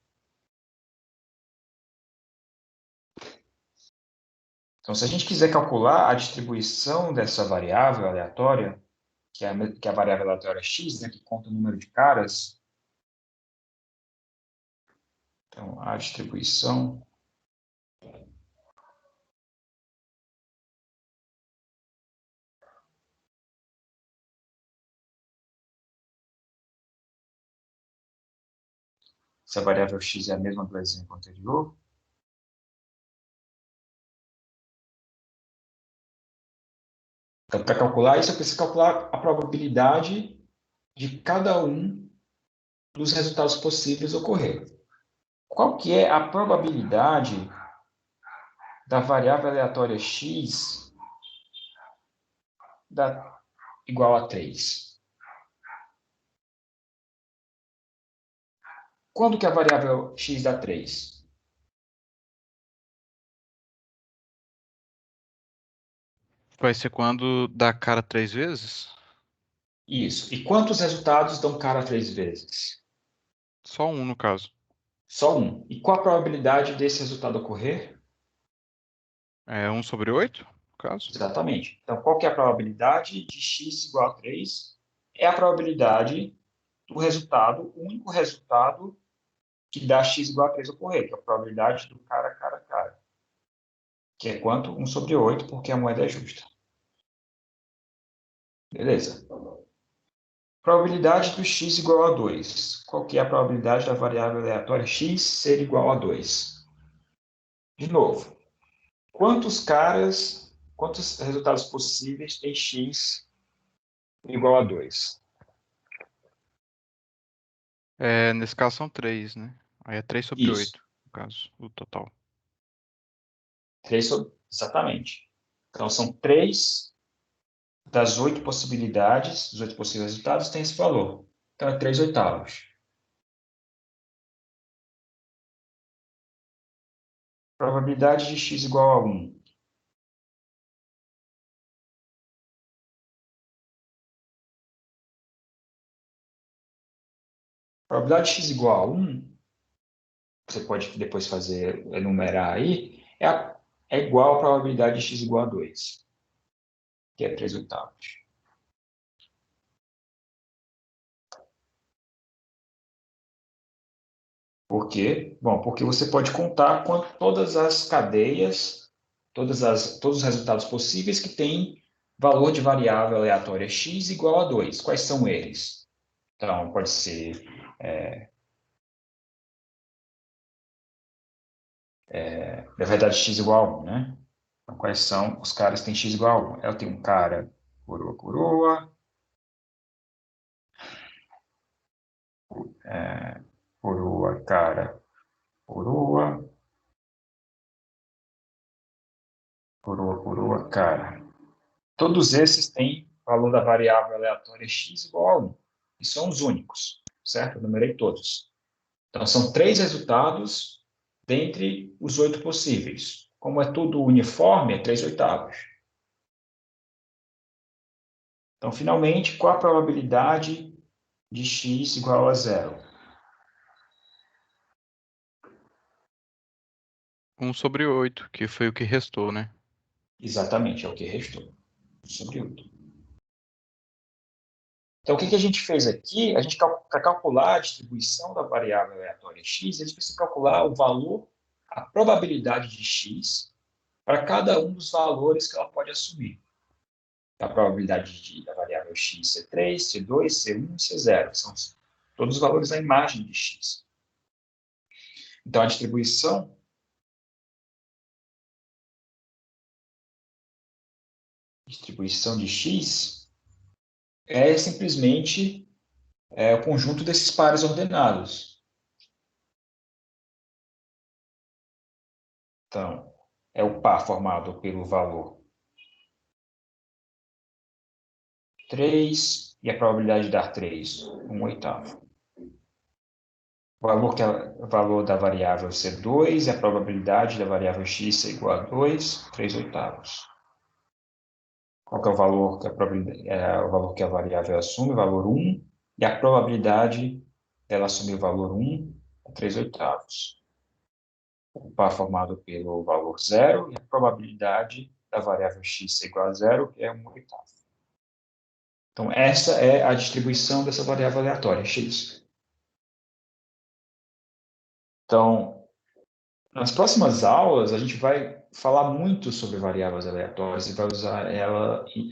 Então, se a gente quiser calcular a distribuição dessa variável aleatória, que é a variável aleatória x, né, que conta o número de caras, então, a distribuição se a variável x é a mesma do exemplo anterior, então, para calcular isso, eu preciso calcular a probabilidade de cada um dos resultados possíveis ocorrer. Qual que é a probabilidade da variável aleatória x igual a 3? Quando que a variável x dá 3? Vai ser quando dá cara 3 vezes? Isso. E quantos resultados dão cara 3 vezes? Só um, no caso. Só um. E qual a probabilidade desse resultado ocorrer? É 1 sobre 8, no caso? Exatamente. Então, qual que é a probabilidade de x igual a 3? É a probabilidade do resultado, o único resultado que dá x igual a 3 ocorrer, que é a probabilidade do cara, cara, cara. Que é quanto? 1 sobre 8, porque a moeda é justa. Beleza. Probabilidade do x igual a 2. Qual que é a probabilidade da variável aleatória x ser igual a 2? De novo, quantos resultados possíveis tem x igual a 2? Nesse caso são 3, né? Aí é 3 sobre Isso. 8, no caso, o total. 3 sobre... Exatamente. Então, são 3 das 8 possibilidades, dos 8 possíveis resultados, tem esse valor. Então, é 3 oitavos. Probabilidade de x igual a 1. Probabilidade de x igual a 1, você pode depois enumerar aí, é a é igual à probabilidade de x igual a 2, que é 3/8. Por quê? Bom, porque você pode contar com todas as cadeias, todos os resultados possíveis que têm valor de variável aleatória x igual a 2. Quais são eles? Então, pode ser na verdade, x igual a 1, né? Então, quais são os caras que têm x igual a 1? Eu tenho um cara coroa, coroa, cara, coroa, coroa, cara. Todos esses têm valor da variável aleatória x igual a 1. E são os únicos, certo? Eu numerei todos. Então, são 3 resultados dentre os 8 possíveis. Como é tudo uniforme, é 3/8. Então, finalmente, qual a probabilidade de x igual a 0? 1/8, que foi o que restou, né? Exatamente, é o que restou. 1/8. Então, o que a gente fez aqui? A gente, para calcular a distribuição da variável aleatória x, a gente precisa calcular o valor, a probabilidade de x, para cada um dos valores que ela pode assumir. A probabilidade da variável x ser 3, ser 2, ser 1 e ser 0. São todos os valores da imagem de x. Então, a distribuição de x é simplesmente o conjunto desses pares ordenados. Então, é o par formado pelo valor 3 e a probabilidade de dar 3, 1/8. O valor da variável ser 2 e a probabilidade da variável x ser igual a 2, 3/8. Qual que é o valor que o valor que a variável assume? O valor 1. E a probabilidade dela assumir o valor 1 é 3/8. O par formado pelo valor 0 e a probabilidade da variável x ser igual a 0 é 1/8. Então, essa é a distribuição dessa variável aleatória, x. Então, nas próximas aulas, a gente vai falar muito sobre variáveis aleatórias e vai usar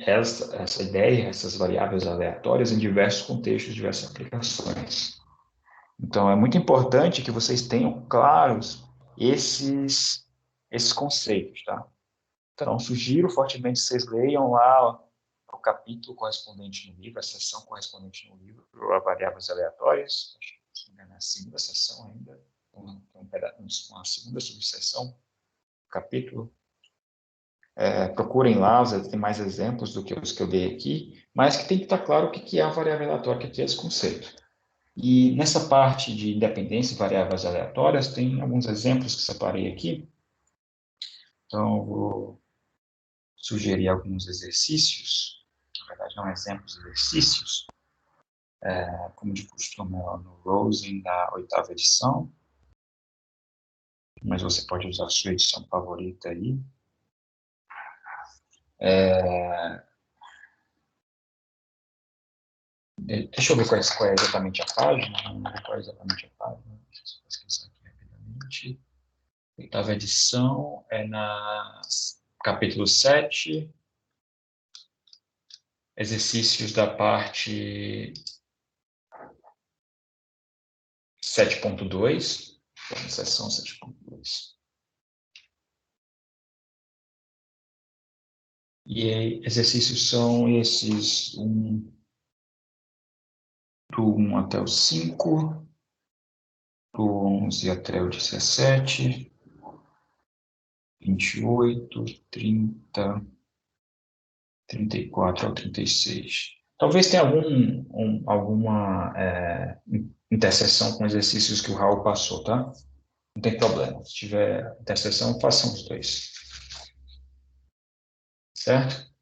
essa ideia, essas variáveis aleatórias em diversos contextos, diversas aplicações. Então, é muito importante que vocês tenham claros esses conceitos, tá? Então, sugiro fortemente que vocês leiam lá o capítulo correspondente no livro, a seção correspondente no livro, a variáveis aleatórias, acho que na segunda seção ainda, uma segunda subseção, capítulo. Procurem lá, tem mais exemplos do que os que eu dei aqui, mas que tem que estar claro o que é a variável aleatória, o que é esse conceito. E nessa parte de independência e variáveis aleatórias, tem alguns exemplos que separei aqui. Então, vou sugerir alguns exercícios, na verdade não exemplos, exercícios, como de costume no Rosen da 8ª edição, mas você pode usar a sua edição favorita aí. Deixa eu ver qual é exatamente a página, não sei qual é exatamente a página, deixa eu pesquisar aqui rapidamente. 8ª edição é na capítulo 7, exercícios da parte 7.2, seção 7.2. E exercícios são esses, do 1 até o 5, do 11 até o 17, 28, 30, 34 ao 36. Talvez tenha alguma interseção com exercícios que o Raul passou, tá? Não tem problema. Se tiver interseção, façam os dois. Certo?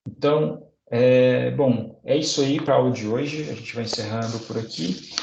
Então, bom, é isso aí para a aula de hoje. A gente vai encerrando por aqui.